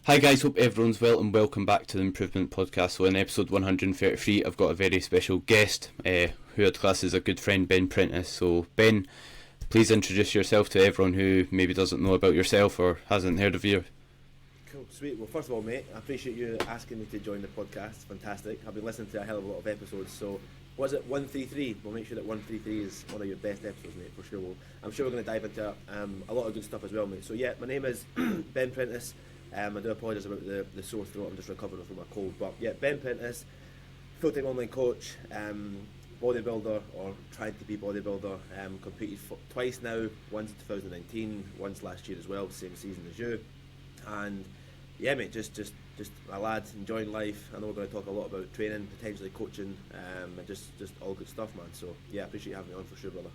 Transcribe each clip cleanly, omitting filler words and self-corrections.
Hi guys, hope everyone's well and welcome back to the Improvement Podcast. So in episode 133 I've got a very special guest who I'd class as a good friend, Ben Prentice. So Ben, please introduce yourself to everyone who maybe doesn't know about yourself or hasn't heard of you. Cool, sweet. Well, first of all, mate, I appreciate you asking me to join the podcast. It's fantastic. I've been listening to a hell of a lot of episodes. So was it 133? We'll make sure that 133 is one of your best episodes, mate, for sure. I'm sure we're going to dive into a lot of good stuff as well, mate. So yeah, my name is Ben Prentice. I do apologise about the sore throat. I'm just recovering from a cold. But yeah, Ben Prentice, full-time online coach, bodybuilder, or trying to be bodybuilder. Competed twice now. Once in 2019, once last year as well, same season as you. And yeah, mate, just a lad enjoying life. I know we're going to talk a lot about training, potentially coaching, and just all good stuff, man. So yeah, I appreciate you having me on for sure, brother.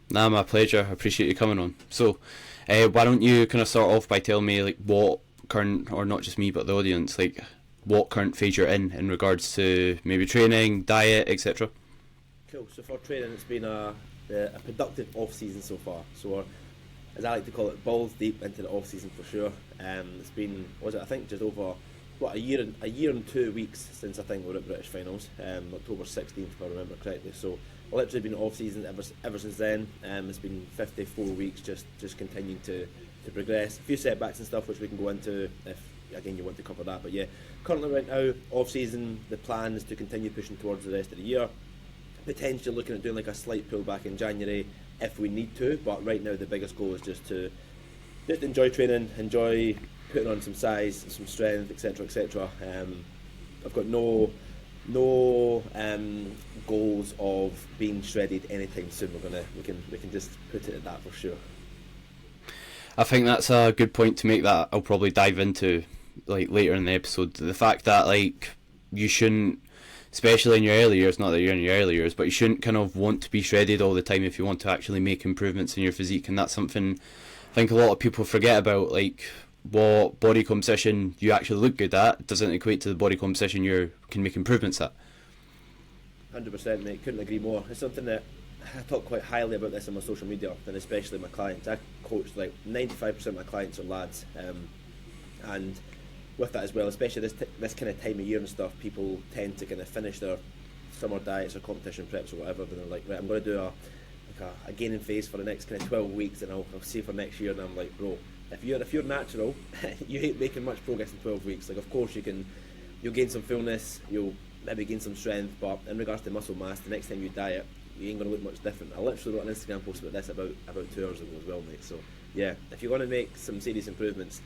Nah, my pleasure. I appreciate you coming on. So why don't you kind of start off by telling me like what current, or not just me but the audience, like what current phase you're in regards to maybe training, diet, etc. Cool. So for training, it's been a productive off season so far. So we're, as I like to call it, balls deep into the off season for sure. It's been, I think just over a year and 2 weeks since I think we were at British finals, October 16th if I remember correctly. So I've literally been off season ever since then. It's been 54 weeks just continuing to progress. A few setbacks and stuff which we can go into if again you want to cover that. But yeah, currently right now off season, the plan is to continue pushing towards the rest of the year. Potentially looking at doing like a slight pullback in January if we need to, but right now the biggest goal is just enjoy training, enjoy putting on some size, some strength, etc. I've got no goals of being shredded anytime soon. We can just put it at that for sure. I think that's a good point to make that I'll probably dive into like later in the episode. The fact that like you shouldn't, especially in your early years, not that you're in your early years, but you shouldn't kind of want to be shredded all the time if you want to actually make improvements in your physique. And that's something I think a lot of people forget about, like what body composition you actually look good at doesn't equate to the body composition you can make improvements at. 100%, mate, couldn't agree more. It's something that I talk quite highly about this on my social media, and especially my clients. I coach like 95% of my clients are lads, and with that as well, especially this kind of time of year and stuff, people tend to kind of finish their summer diets or competition preps or whatever, and they're like, right, I'm going to do a gaining phase for the next kind of 12 weeks, and I'll see for next year. And I'm like, bro, if you're natural, you ain't making much progress in 12 weeks. Like, of course you'll gain some fullness, you'll maybe gain some strength, but in regards to muscle mass, the next time you diet, you ain't going to look much different. I literally wrote an Instagram post about this about 2 hours ago as well, mate. So yeah, if you're going to make some serious improvements,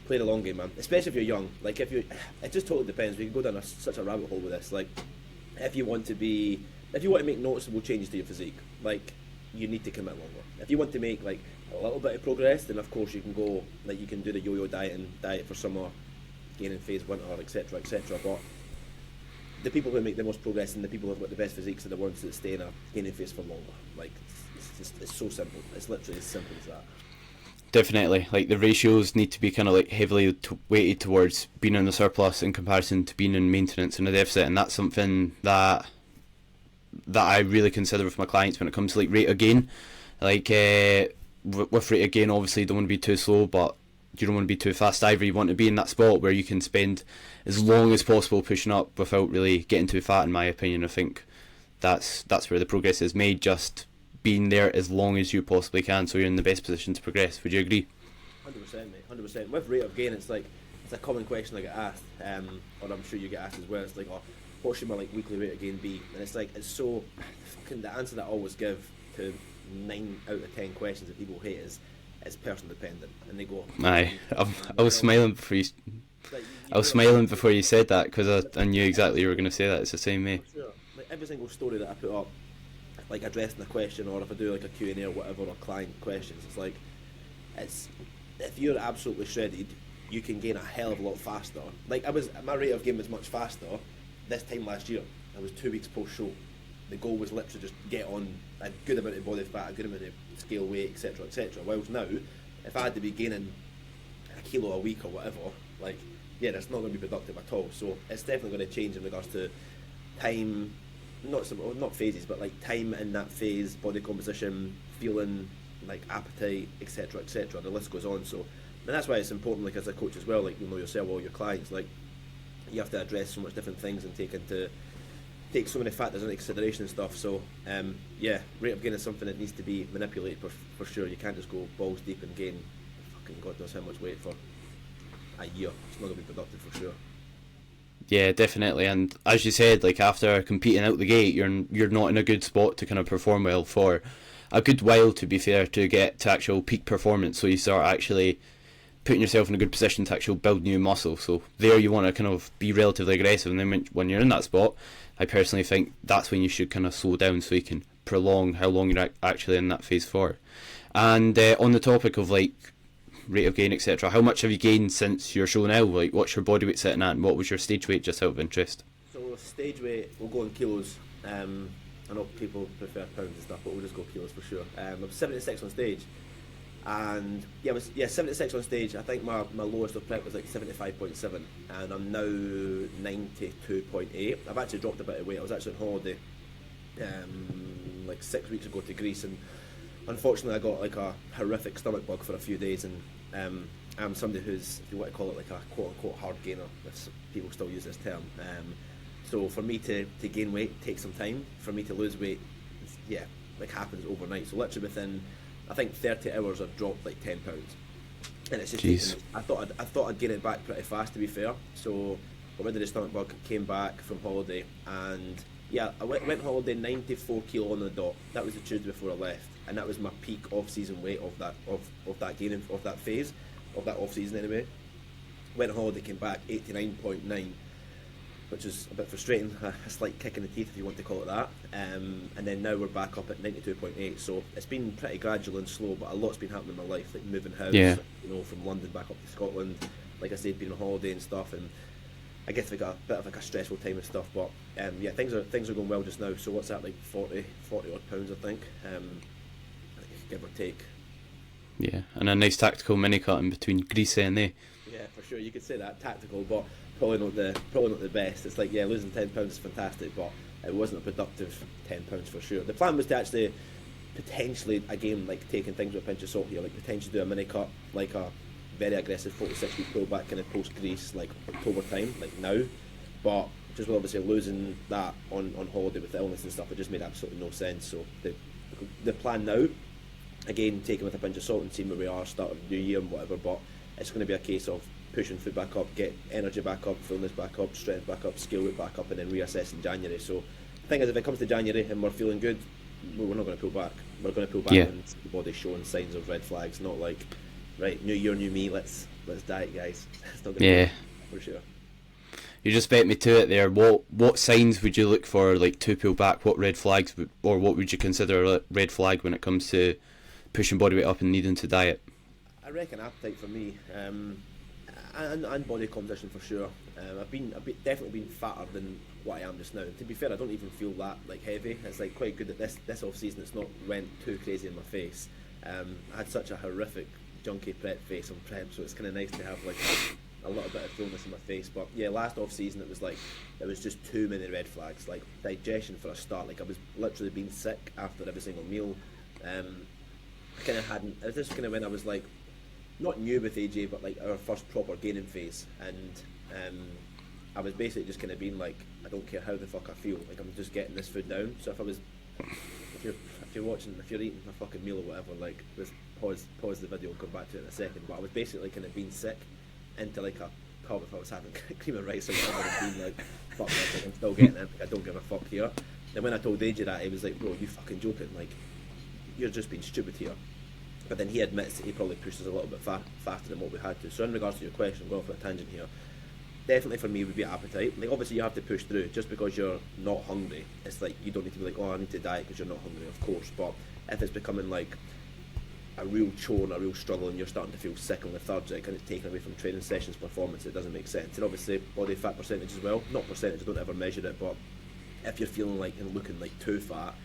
play the long game, man. Especially if you're young. Like it just totally depends. We can go down such a rabbit hole with this. Like if you want to make noticeable changes to your physique, like you need to commit longer. If you want to make like a little bit of progress, then of course you can go, like you can do the yo-yo diet for summer, gaining phase, winter, etc. But the people who make the most progress and the people who've got the best physiques are the ones that stay in a gaining phase for longer. Like it's so simple. It's literally as simple as that. Definitely, like the ratios need to be kind of like heavily weighted towards being in the surplus in comparison to being in maintenance and a deficit, and that's something that I really consider with my clients when it comes to like rate of gain. Like with rate of gain, obviously you don't want to be too slow, but you don't want to be too fast either. You want to be in that spot where you can spend as long as possible pushing up without really getting too fat, in my opinion. I think that's where the progress is made, just being there as long as you possibly can so you're in the best position to progress. Would you agree? 100%, mate, 100%. With rate of gain, it's a common question I get asked, or I'm sure you get asked as well. It's like, oh, what should my like weekly rate of gain be? And it's like, it's so fucking, the answer that I always give to 9 out of 10 questions that people hate is it's person dependent, and they go, aye, I was smiling before you smiling before you said that, because I knew exactly you were going to say that. It's the same, mate. Sure. Like every single story that I put up, like addressing a question, or if I do like a Q&A or whatever, or client questions, it's like, if you're absolutely shredded, you can gain a hell of a lot faster. Like my rate of gain was much faster this time last year. I was 2 weeks post show. The goal was literally just get on a good amount of body fat, a good amount of scale weight, etc. Whilst now, if I had to be gaining a kilo a week or whatever, like, yeah, that's not going to be productive at all. So it's definitely going to change in regards to time, not phases, but like time in that phase, body composition, feeling, like appetite, etc. The list goes on. So And that's why it's important, like as a coach as well, like you know yourself, all your clients, like you have to address so much different things and take so many factors into consideration and stuff. So yeah, rate of gain is something that needs to be manipulated for sure. You can't just go balls deep and gain fucking God knows how much weight for a year. It's not going to be productive for sure. Yeah, definitely. And as you said, like after competing out the gate, you're not in a good spot to kind of perform well for a good while, to be fair, to get to actual peak performance. So you start actually putting yourself in a good position to actually build new muscle. So there you want to kind of be relatively aggressive, and then when you're in that spot, I personally think that's when you should kind of slow down so you can prolong how long you're actually in that phase for. And on the topic of like rate of gain, etc., how much have you gained since your show now? Like, what's your body weight sitting at, and what was your stage weight, just out of interest? So stage weight, we'll go in kilos. I know people prefer pounds and stuff, but we'll just go kilos for sure. I was 76 on stage, and yeah, I was 76 on stage. I think my lowest of prep was like 75.7, and I'm now 92.8. I've actually dropped a bit of weight. I was actually on holiday like 6 weeks ago to Greece, and unfortunately I got like a horrific stomach bug for a few days, and I'm somebody who's, if you want to call it, like a quote unquote hard gainer, if people still use this term. So for me to gain weight takes some time. For me to lose weight, yeah, like happens overnight. So literally within, I think 30 hours I've dropped like 10 pounds, and it's just I thought I'd gain it back pretty fast, to be fair. So got rid of the stomach bug, came back from holiday, and yeah, I went holiday 94 kilo on the dot. That was the Tuesday before I left, and that was my peak off-season weight of that gaining of that phase of that off-season anyway. Went holiday, came back 89.9, which is a bit frustrating, a slight kick in the teeth if you want to call it that. And then now we're back up at 92.8. So it's been pretty gradual and slow, but a lot's been happening in my life, like moving house, you know, from London back up to Scotland. Like I said, being on holiday and stuff, and I guess like a bit of like a stressful time and stuff. But yeah, things are going well just now. So what's that, like 40 odd pounds, I think, give or take. Yeah, and a nice tactical mini cut in between Greece and there. Yeah, for sure. You could say that tactical, but probably not the best. It's like, yeah, losing £10 is fantastic, but it wasn't a productive £10 for sure. The plan was to actually potentially, again, like taking things with a pinch of salt here, like potentially do a mini cut, like a very aggressive 46 week pullback kind of post Greece, like October time, like now. But just with obviously losing that on holiday with the illness and stuff, it just made absolutely no sense. So the plan now, again, taking with a pinch of salt and seeing where we are, start of the new year and whatever, but it's going to be a case of pushing food back up, get energy back up, fullness back up, strength back up, skill weight back up, and then reassess in January. So the thing is, if it comes to January and we're feeling good, we're not going to pull back. We're going to pull back when the body's showing signs of red flags, not like, right, new year, new me, let's diet, guys. It's not going to be for sure. You just bet me to it there. What signs would you look for, like, to pull back? What red flags, or what would you consider a red flag when it comes to pushing body weight up and needing to diet? I reckon appetite for me, and body composition for sure. I've definitely been fatter than what I am just now. And to be fair, I don't even feel that like heavy. It's like quite good that this off season it's not went too crazy in my face. I had such a horrific junky prep face on prep, so it's kind of nice to have like a little bit of fullness in my face. But yeah, last off season it was just too many red flags. Like digestion for a start. Like I was literally being sick after every single meal. I kind of hadn't. It was just kind of when I was like, not new with AJ, but like our first proper gaining phase, and I was basically just kind of being like, I don't care how the fuck I feel, like I'm just getting this food down. So if you're watching, if you're eating a fucking meal or whatever, like let's pause the video and come back to it in a second. But I was basically kind of being sick into like a pub if I was having cream of rice or whatever, and being like, fuck this, like, I'm still getting it, like, I don't give a fuck here. And when I told AJ that, he was like, bro, you fucking joking, like you're just being stupid here. But then he admits that he probably pushed us a little bit faster than what we had to. So in regards to your question, I'm going off on a tangent here. Definitely for me would be appetite. Like obviously you have to push through. Just because you're not hungry, it's like you don't need to be like, oh, I need to diet because you're not hungry, of course. But if it's becoming like a real chore and a real struggle, and you're starting to feel sick and lethargic, and it's taken away from training sessions performance, it doesn't make sense. And obviously body fat percentage as well. Not percentage, I don't ever measure it, but if you're feeling like and looking like too fat,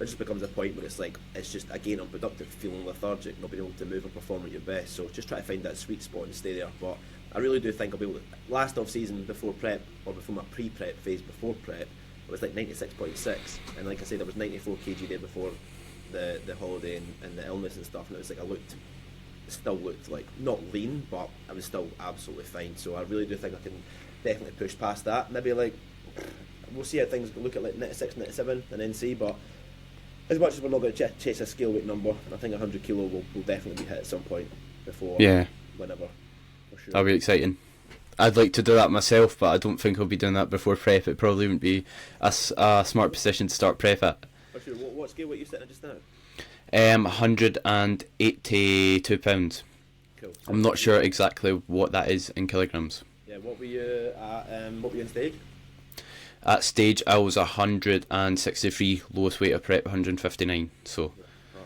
it just becomes a point where it's like, it's just again unproductive, feeling lethargic, not being able to move and perform at your best. So just try to find that sweet spot and stay there. But I really do think I'll be able to, last off season before prep, or before my pre-prep phase before prep, it was like 96.6, and like I said, I was 94 kg there before the holiday and the illness and stuff, and it was like I looked still looked like not lean, but I was still absolutely fine. So I really do think I can definitely push past that. Maybe like we'll see how things look at like 96, 97 and then see. But as much as we're not going to chase a scale weight number, I think 100 kilo will definitely be hit at some point before Yeah, whenever, for sure. that'll be exciting. I'd like to do that myself, but I don't think I'll be doing that before prep. It probably wouldn't be a smart position to start prep at. For sure. What scale weight are you sitting at just now? 182 pounds. Cool. So I'm not sure exactly what that is in kilograms. Yeah, what were you at? What were you on stage? At stage, I was 163, lowest weight of prep 159. So Oh,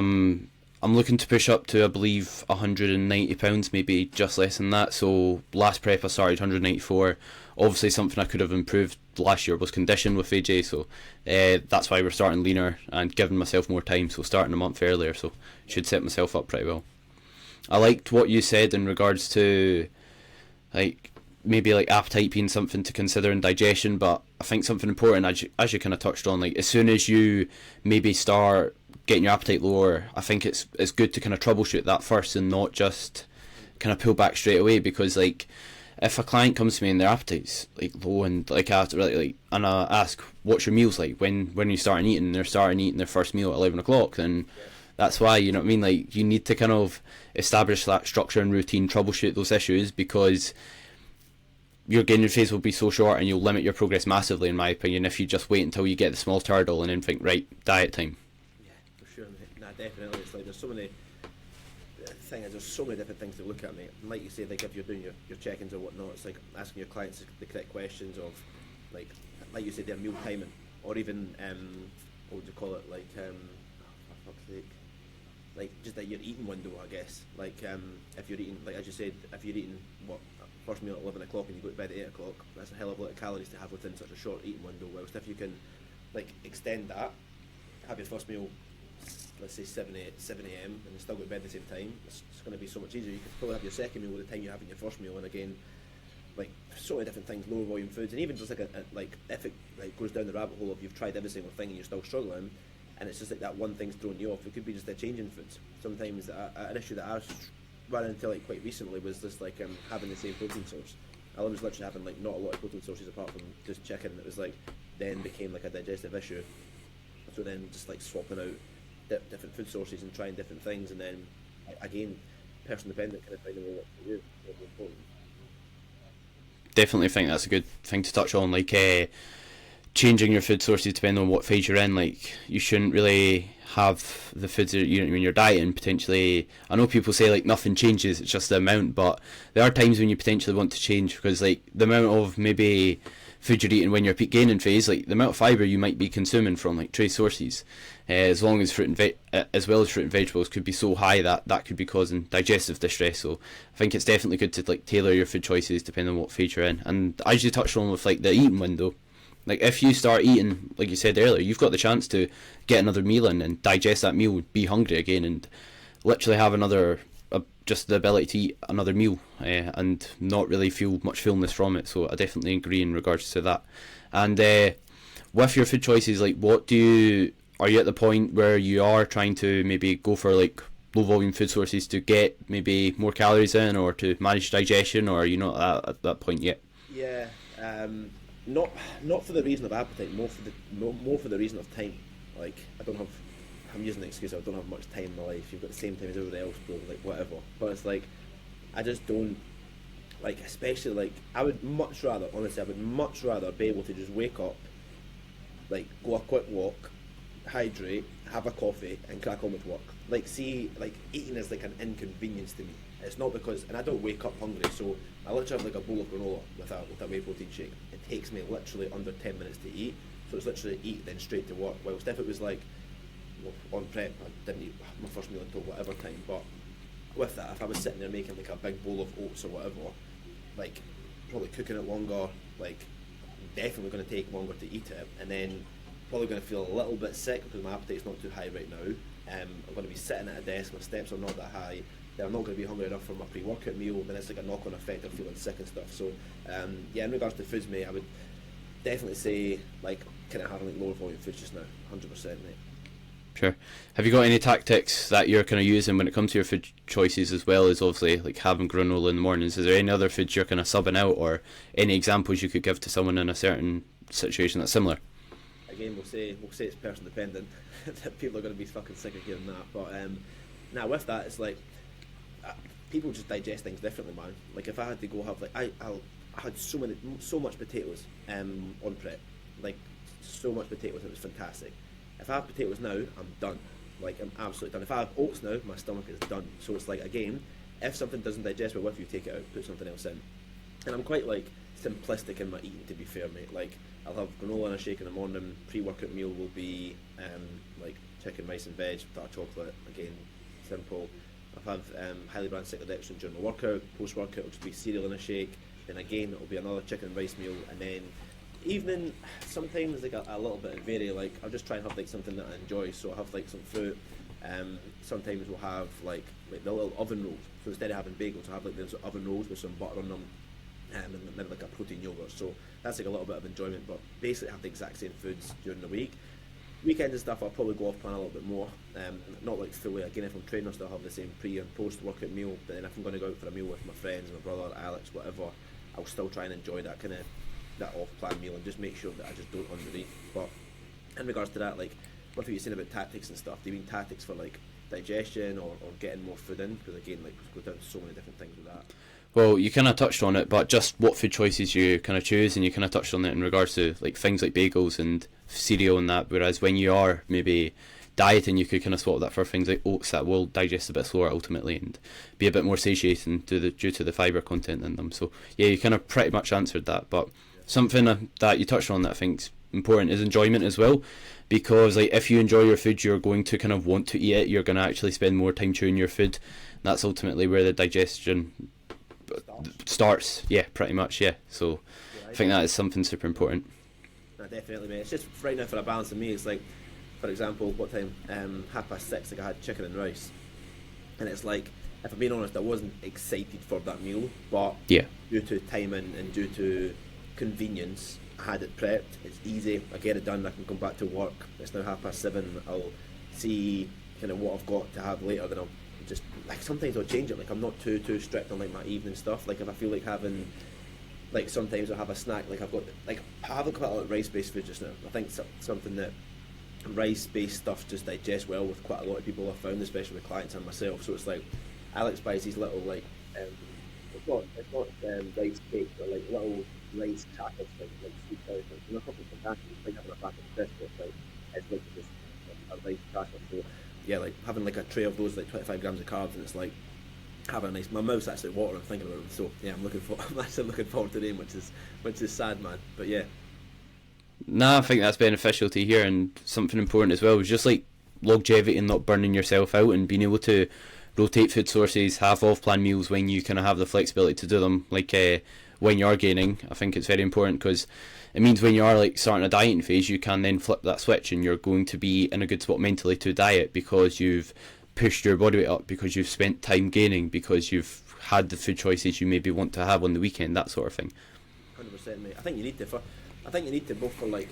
man. Yeah. I'm looking to push up to, I believe, 190 pounds, maybe just less than that. So last prep I started 194. Obviously, something I could have improved last year was condition with AJ. So that's why we're starting leaner and giving myself more time. So starting a month earlier, so should set myself up pretty well. I liked what you said in regards to like maybe like appetite being something to consider in digestion, but I think something important as you kind of touched on, like as soon as you maybe start getting your appetite lower, I think it's good to kind of troubleshoot that first and not just kind of pull back straight away, because like if a client comes to me and their appetite's like low and like after like and I ask what's your meals like when you starting eating, they're starting eating their first meal at 11 o'clock, then that's why, you know what I mean, like you need to kind of establish that structure and routine, troubleshoot those issues, because your gaining phase will be so short and you'll limit your progress massively, in my opinion, if you just wait until you get the small turtle and then think, right, diet time. Yeah, for sure, mate. Nah, definitely. It's like there's so many there's so many different things to look at, mate. And like you say, like if you're doing your check-ins or whatnot, it's like asking your clients the correct questions of, like you said, their meal timing, or even what would you call it, like for fuck's sake, like just like your eating window, I guess. Like if you're eating, like as you said, if you're eating first meal at 11 o'clock and you go to bed at 8 o'clock, that's a hell of a lot of calories to have within such a short eating window. Whilst if you can like extend that, have your first meal, let's say 7 a.m. and still go to bed at the same time, it's going to be so much easier. You could probably have your second meal with the time you're having your first meal, and again, like so many different things, lower volume foods, and even just like like if it like goes down the rabbit hole of you've tried every single thing and you're still struggling, and it's just like that one thing's throwing you off. It could be just a change in foods. Sometimes an issue that I ran into like quite recently was just like having the same protein source. I was literally having like not a lot of protein sources apart from just chicken, and it was like then became like a digestive issue. So then just like swapping out different food sources and trying different things, and then again, person dependent, kind of finding what to do. Really important. Definitely think that's a good thing to touch on, like changing your food sources depending on what phase you're in. Like you shouldn't really have the foods that when you're dieting potentially. I know people say like nothing changes, it's just the amount, but there are times when you potentially want to change, because like the amount of maybe food you're eating when you're peak gaining phase, like the amount of fibre you might be consuming from like trace sources, as long as fruit and as well as fruit and vegetables, could be so high that could be causing digestive distress. So I think it's definitely good to like tailor your food choices depending on what phase you're in. And as you touched on with like the eating window, like if you start eating, like you said earlier, you've got the chance to get another meal in and digest that meal, be hungry again, and literally have another just the ability to eat another meal and not really feel much fullness from it. So I definitely agree in regards to that. And with your food choices, like are you at the point where you are trying to maybe go for like low volume food sources to get maybe more calories in, or to manage digestion, or are you not at that point yet? Yeah, not for the reason of appetite, more for the reason of time. Like I'm using the excuse I don't have much time in my life. You've got the same time as everybody else, bro. Like whatever. But it's like I just don't like, especially like I would much rather be able to just wake up, like go a quick walk, hydrate, have a coffee, and crack on with work. Like see, like eating is like an inconvenience to me. It's not because, and I don't wake up hungry, so I literally have like a bowl of granola with a whey protein shake. It takes me literally under 10 minutes to eat, so it's literally eat then straight to work. Whilst if it was like on prep, I didn't eat my first meal until whatever time, but with that, if I was sitting there making like a big bowl of oats or whatever, like probably cooking it longer, like definitely going to take longer to eat it, and then probably going to feel a little bit sick because my appetite's not too high right now. I'm going to be sitting at a desk, my steps are not that high, then I'm not going to be hungry enough for my pre-workout meal, then it's like a knock-on effect of feeling sick and stuff. So yeah, in regards to foods, mate, I would definitely say like kind of having like lower volume foods just now, 100%, mate. Sure. Have you got any tactics that you're kind of using when it comes to your food choices, as well as obviously like having granola in the mornings? Is there any other foods you're kind of subbing out, or any examples you could give to someone in a certain situation that's similar? Again, we'll say it's person dependent. People are going to be fucking sick of hearing that. But now with that, it's like people just digest things differently, man. Like if I had to go have like I had so much potatoes on prep, like so much potatoes, it was fantastic. If I have potatoes now, I'm done. Like I'm absolutely done. If I have oats now, my stomach is done. So it's like again, if something doesn't digest well with you, take it out, put something else in. And I'm quite like simplistic in my eating, to be fair, mate. Like I'll have granola and a shake in the morning. Pre-workout meal will be like chicken, rice and veg, dark chocolate. Again, simple. I'll have highly brand cyclodextrin during the workout. Post-workout it'll just be cereal and a shake. Then again it'll be another chicken and rice meal, and then evening sometimes like a little bit of vary. Like I'll just try and have like something that I enjoy. So I'll have like some fruit. Sometimes we'll have like the little oven rolls. So instead of having bagels, I'll have like those oven rolls with some butter on them. And maybe like a protein yogurt, so that's like a little bit of enjoyment. But basically, I have the exact same foods during the week. Weekends and stuff, I'll probably go off plan a little bit more. Not like fully. Again, if I'm training, I'll still have the same pre and post workout meal. But then if I'm going to go out for a meal with my friends, my brother, Alex, whatever, I'll still try and enjoy that kind of that off plan meal and just make sure that I just don't undereat. But in regards to that, like what were you saying about tactics and stuff? Do you mean tactics for like digestion or getting more food in? Because again, like we go down to so many different things with that. Well, you kind of touched on it, but just what food choices you kind of choose, and you kind of touched on it in regards to like things like bagels and cereal and that. Whereas when you are maybe dieting, you could kind of swap that for things like oats that will digest a bit slower ultimately and be a bit more satiating due to the fibre content in them. So yeah, you kind of pretty much answered that. But something that you touched on that I think's important is enjoyment as well, because like if you enjoy your food, you're going to kind of want to eat it. You're going to actually spend more time chewing your food. That's ultimately where the digestion starts. Yeah, pretty much. Yeah, so I think that is something super important. No, definitely, mate. It's just right now for a balance of me. It's like, for example, what time? 6:30. Like I had chicken and rice, and it's like, if I'm being honest, I wasn't excited for that meal, but yeah, due to timing and due to convenience, I had it prepped. It's easy. I get it done. I can come back to work. It's now 7:30. I'll see kind of what I've got to have later. Then I'll just like sometimes I'll change it. Like I'm not too strict on like my evening stuff. Like if I feel like having, like sometimes I'll have a snack. Like I've got like I haven't quite a lot of rice-based food just now. I think something that rice-based stuff just digests well with quite a lot of people I've found, especially with clients and myself. So it's like Alex buys these little like it's not rice cakes, but like little rice crackers, like sweet rice. You know, something fantastic. It's like having a packet of biscuits. Like it's like just a rice cracker. So yeah, like having like a tray of those, like 25 grams of carbs, and it's like having a nice. My mouth's actually watering thinking about them. So yeah, I'm actually looking forward to them, which is sad, man. But yeah. Nah, I think that's beneficial to hear, and something important as well is just like longevity and not burning yourself out, and being able to rotate food sources, have off-plan meals when you kind of have the flexibility to do them. Like when you're gaining, I think it's very important because it means when you are like starting a dieting phase, you can then flip that switch, and you're going to be in a good spot mentally to diet because you've pushed your body weight up, because you've spent time gaining, because you've had the food choices you maybe want to have on the weekend, that sort of thing. 100%, mate. I think you need to both for like,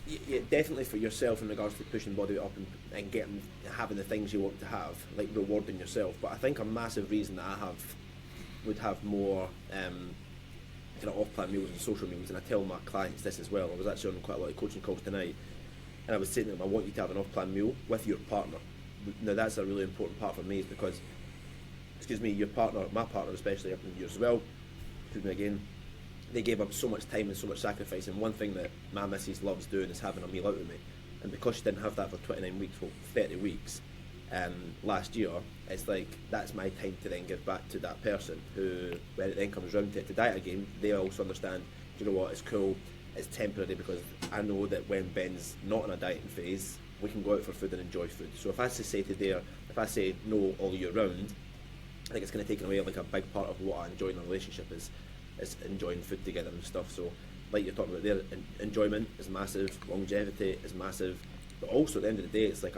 yeah, definitely for yourself in regards to pushing body weight up and getting having the things you want to have, like rewarding yourself. But I think a massive reason that I would have more kind of off-plan meals and social meals, and I tell my clients this as well. I was actually on quite a lot of coaching calls tonight, and I was saying to them, I want you to have an off-plan meal with your partner. Now that's a really important part for me, is because, excuse me, your partner, my partner especially, yours as well, excuse me again, they gave up so much time and so much sacrifice, and one thing that my missus loves doing is having a meal out with me. And because she didn't have that for 29 weeks, well 30 weeks last year, it's like that's my time to then give back to that person who, when it then comes round to it to diet again, they also understand, you know what, it's cool, it's temporary, because I know that when Ben's not in a dieting phase, we can go out for food and enjoy food. So if I say if I say no all year round, I think it's going to take away like a big part of what I enjoy in a relationship is enjoying food together and stuff. So like you're talking about there, enjoyment is massive, longevity is massive, but also at the end of the day, it's like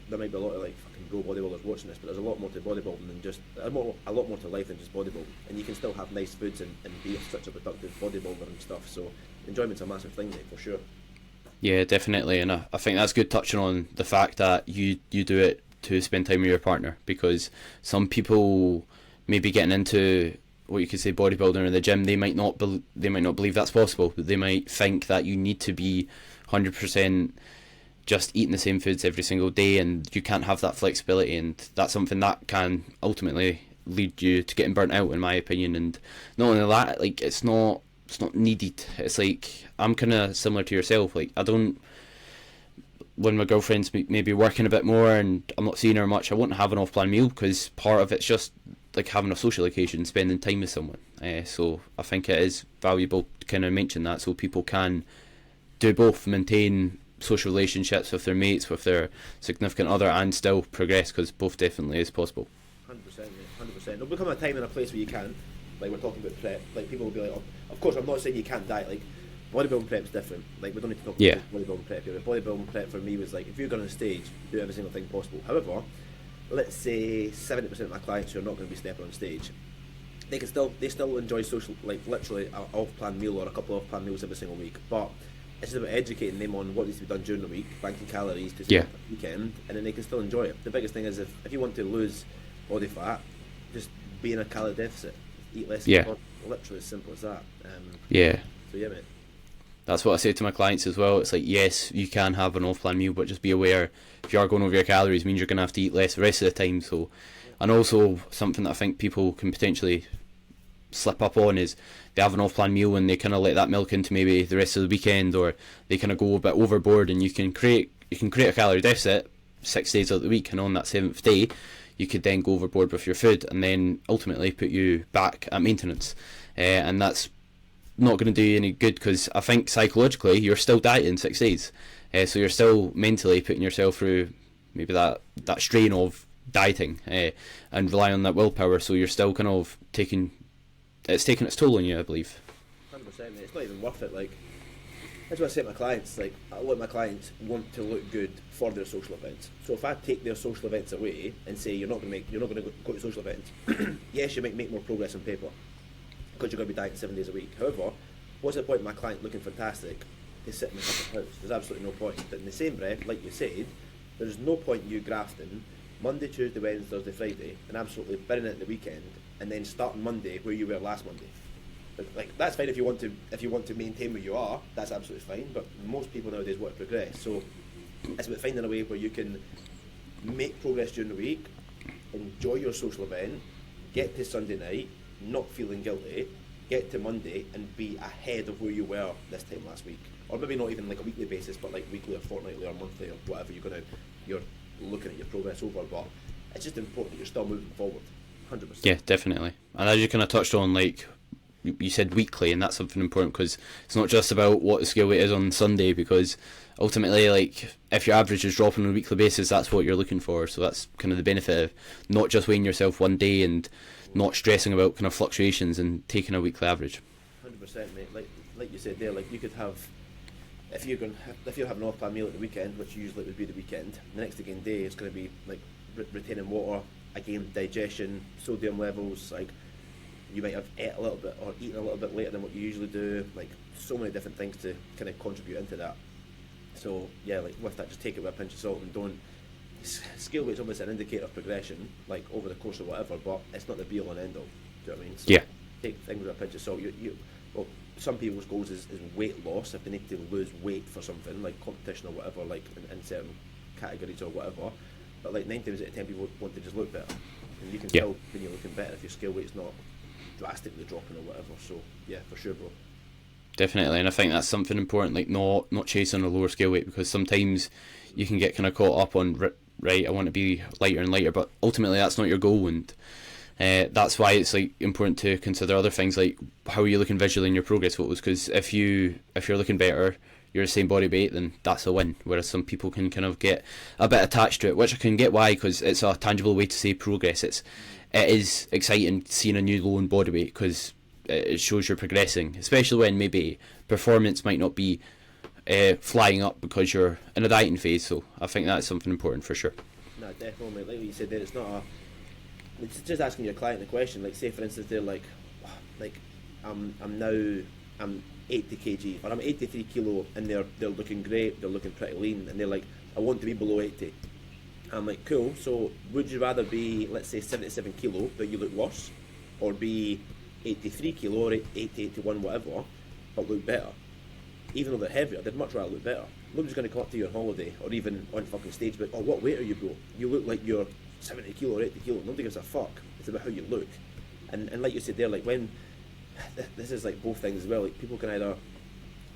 there might be a lot of like fucking pro bodybuilders watching this, but there's a lot more to bodybuilding than just a lot more to life than just bodybuilding, and you can still have nice foods and be such a productive bodybuilder and stuff. So enjoyment's a massive thing, mate, for sure. Yeah, definitely, and I think that's good touching on the fact that you do it to spend time with your partner, because some people maybe getting into what you could say bodybuilding or the gym, they might not believe that's possible. They might think that you need to be 100% just eating the same foods every single day, and you can't have that flexibility, and that's something that can ultimately lead you to getting burnt out, in my opinion. And not only that, like it's not needed. It's like I'm kind of similar to yourself. Like I don't, when my girlfriend's maybe working a bit more and I'm not seeing her much, I won't have an off-plan meal, because part of it's just like having a social occasion, spending time with someone. So I think it is valuable to kind of mention that, so people can do both, maintain social relationships with their mates, with their significant other, and still progress, because both definitely is possible. 100%, mate, 100%. There'll become a time and a place where you can. Like we're talking about prep. Like people will be like, oh, of course, I'm not saying you can't diet. Like bodybuilding prep's different. Like we don't need to talk Yeah. about bodybuilding prep here. But bodybuilding prep for me was like, if you're going on stage, do every single thing possible. However, let's say 70% of my clients who are not going to be stepping on stage, they still enjoy social, like literally an off-plan meal or a couple of off-plan meals every single week. But it's just about educating them on what needs to be done during the week, banking calories to Yeah. the weekend, and then they can still enjoy it. The biggest thing is if you want to lose body fat, just be in a calorie deficit, eat less. Yeah. Literally as simple as that. Yeah. So yeah, mate. That's what I say to my clients as well. It's like, yes, you can have an off-plan meal, but just be aware, if you are going over your calories, means you're going to have to eat less the rest of the time. So, and also something that I think people can potentially slip up on is they have an off-plan meal and they kind of let that milk into maybe the rest of the weekend, or they kind of go a bit overboard, and you can create a calorie deficit 6 days of the week, and on that seventh day you could then go overboard with your food, and then ultimately put you back at maintenance, and that's not going to do you any good, because I think psychologically you're still dieting 6 days, so you're still mentally putting yourself through maybe that strain of dieting, and relying on that willpower, so you're still kind of taking its toll on you, I believe. 100%, mate. It's not even worth it. Like that's what I say to my clients. Like I want my clients want to look good for their social events. So if I take their social events away and say you're not going to go to social events, yes, you might make more progress on paper because you're going to be dieting 7 days a week. However, what's the point of my client looking fantastic to sit in the fucking house? There's absolutely no point. But in the same breath, like you said, there's no point you grafting Monday, Tuesday, Wednesday, Thursday, Friday, and absolutely burning it at the weekend, and then starting Monday where you were last Monday. Like that's fine if you want to maintain where you are. That's absolutely fine. But most people nowadays want to progress. So it's about finding a way where you can make progress during the week, enjoy your social event, get to Sunday night, not feeling guilty, get to Monday and be ahead of where you were this time last week, or maybe not even like a weekly basis, but like weekly or fortnightly or monthly or whatever you're looking at your progress over. But it's just important that you're still moving forward. 100%. Yeah, definitely. And as you kind of touched on, like you said, weekly, and that's something important, because it's not just about what the scale weight is on Sunday, because ultimately, like, if your average is dropping on a weekly basis, that's what you're looking for. So that's kind of the benefit of not just weighing yourself one day and not stressing about kind of fluctuations, and taking a weekly average. 100%, mate. Like you said there, like you could have, if you're having an off-plan meal at the weekend, which usually would be the weekend, the next again day is going to be like retaining water, again digestion, sodium levels, like you might have ate a little bit or eaten a little bit later than what you usually do, like so many different things to kind of contribute into that. So yeah, like with that, just take it with a pinch of salt, and don't. Scale weight's almost an indicator of progression, like over the course of whatever, but it's not the be all and end all. Do you know what I mean? So Yeah. take things with a pinch of salt. Well, some people's goals is weight loss if they need to lose weight for something like competition or whatever, like in certain categories or whatever. But like 9 times out of 10 people want to just look better, and you can tell when you're looking better if your scale weight's not drastically dropping or whatever. So yeah, for sure, bro. Definitely, and I think that's something important, like not chasing a lower scale weight, because sometimes you can get kind of caught up on, right, I want to be lighter and lighter, but ultimately that's not your goal, and that's why it's like important to consider other things, like how are you looking visually in your progress photos, because if you're looking better, you're the same body weight, then that's a win. Whereas some people can kind of get a bit attached to it, which I can get why, because it's a tangible way to say progress. It is exciting seeing a new low in body weight, because it shows you're progressing, especially when maybe performance might not be flying up because you're in a dieting phase. So I think that's something important for sure. No, definitely. Like what you said there, it's not a. It's just asking your client the question. Like, say for instance, they're like, I'm 80 kg, or I'm 83 kilo, and they're looking great, they're looking pretty lean, and they're like, I want to be below 80. I'm like, cool. So would you rather be, let's say, 77 kilo, but you look worse, or be 83 kilo or 80, 81, whatever, but look better? Even though they're heavier, they'd much rather look better. Nobody's going to come up to you on holiday or even on fucking stage, but, oh, what weight are you, bro? You look like you're 70 kilo or 80 kilo. Nobody gives a fuck. It's about how you look. And like you said there, like when, this is like both things as well, like people can either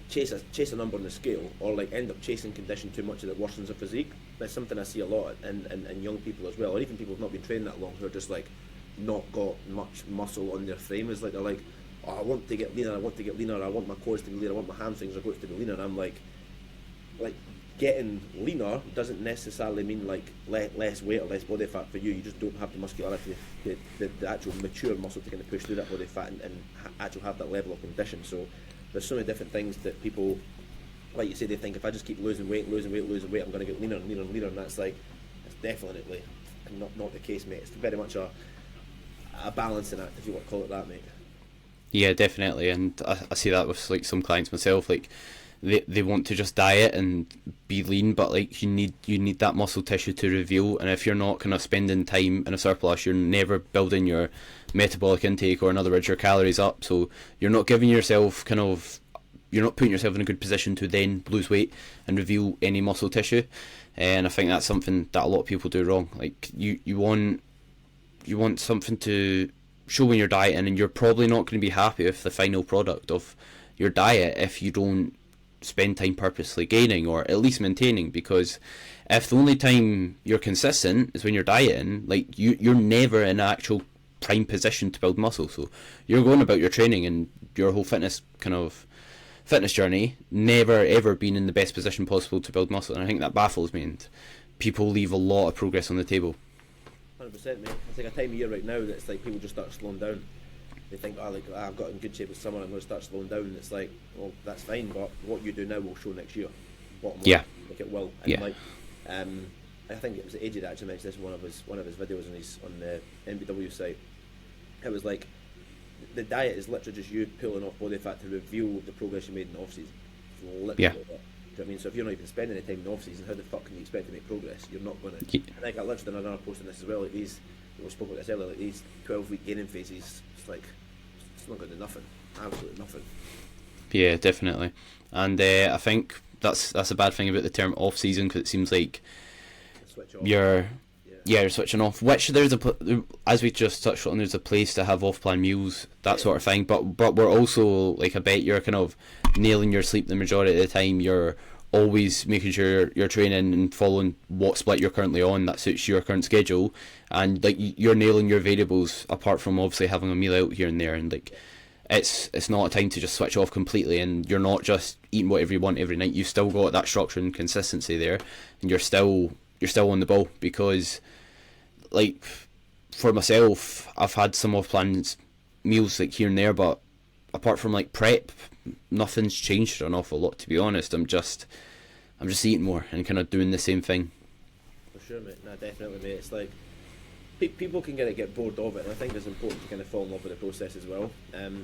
chase a number on the scale, or like end up chasing condition too much that it worsens their physique. That's something I see a lot in young people as well, or even people who've not been trained that long, who are just like not got much muscle on their frame. Is like they're like, oh, I want to get leaner, I want to get leaner, I want my quads to be leaner, I want my hamstrings or glutes to be leaner. And I'm like getting leaner doesn't necessarily mean like less weight or less body fat for you. You just don't have the muscularity, the actual mature muscle to kind of push through that body fat and actually have that level of condition. So there's so many different things that people, like you say, they think if I just keep losing weight, I'm going to get leaner and leaner and leaner, and that's definitely not the case, mate. It's very much a balancing act, if you want to call it that, mate. Yeah, definitely, and I see that with like some clients myself. Like they want to just diet and be lean, but like you need that muscle tissue to reveal, and if you're not kind of spending time in a surplus, you're never building your metabolic intake, or in other words, your calories up. So you're not giving yourself you're not putting yourself in a good position to then lose weight and reveal any muscle tissue. And I think that's something that a lot of people do wrong. Like you want something to show when you're dieting, and you're probably not going to be happy with the final product of your diet if you don't spend time purposely gaining or at least maintaining. Because if the only time you're consistent is when you're dieting, like you're never in an actual prime position to build muscle. So you're going about your training and your whole fitness journey never ever being in the best position possible to build muscle. And I think that baffles me, and people leave a lot of progress on the table. 100%, mate. It's like a time of year right now that's like people just start slowing down. They think, I've got in good shape this summer, I'm going to start slowing down. And it's like, well, that's fine, but what you do now will show next year. Bottom line, Yeah. like it will. And I think it was AJ that actually mentioned this in one of his videos on the NBW site. It was like, the diet is literally just you pulling off body fat to reveal the progress you made in the off season. Literally. Yeah. Do you know what I mean? So if you're not even spending any time in the off season, how the fuck can you expect to make progress? You're not going to. Yeah. I think I literally done another post on this as well. Like we spoke about this earlier. Like these 12-week gaining phases, it's not going to do nothing. Absolutely nothing. Yeah, definitely. And I think that's a bad thing about the term off season, because it seems like Switch off. you're switching off. Which as we just touched on, there's a place to have off-plan meals, that sort of thing. But we're also like, I bet you're kind of nailing your sleep the majority of the time. You're always making sure you're training and following what split you're currently on that suits your current schedule, and like you're nailing your variables, apart from obviously having a meal out here and there. And like it's not a time to just switch off completely, and you're not just eating whatever you want every night. You've still got that structure and consistency there, and you're still on the ball. Because like for myself, I've had some off-planned meals like here and there, but apart from like prep, nothing's changed an awful lot, to be honest. I'm just eating more and kind of doing the same thing. For sure, mate. No, definitely, mate. It's like people can get bored of it, and I think it's important to kind of fall in love with the process as well.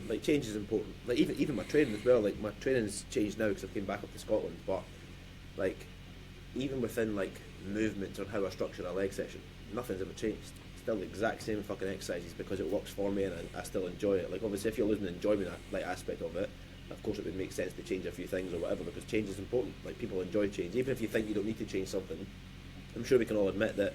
Like change is important. Like even my training as well. Like my training's changed now because I came back up to Scotland, but like even within like movements or how I structure a leg session, nothing's ever changed. Still the exact same fucking exercises because it works for me and I still enjoy it. Like obviously if you're losing the enjoyment aspect of it, of course it would make sense to change a few things or whatever, because change is important. Like people enjoy change. Even if you think you don't need to change something, I'm sure we can all admit that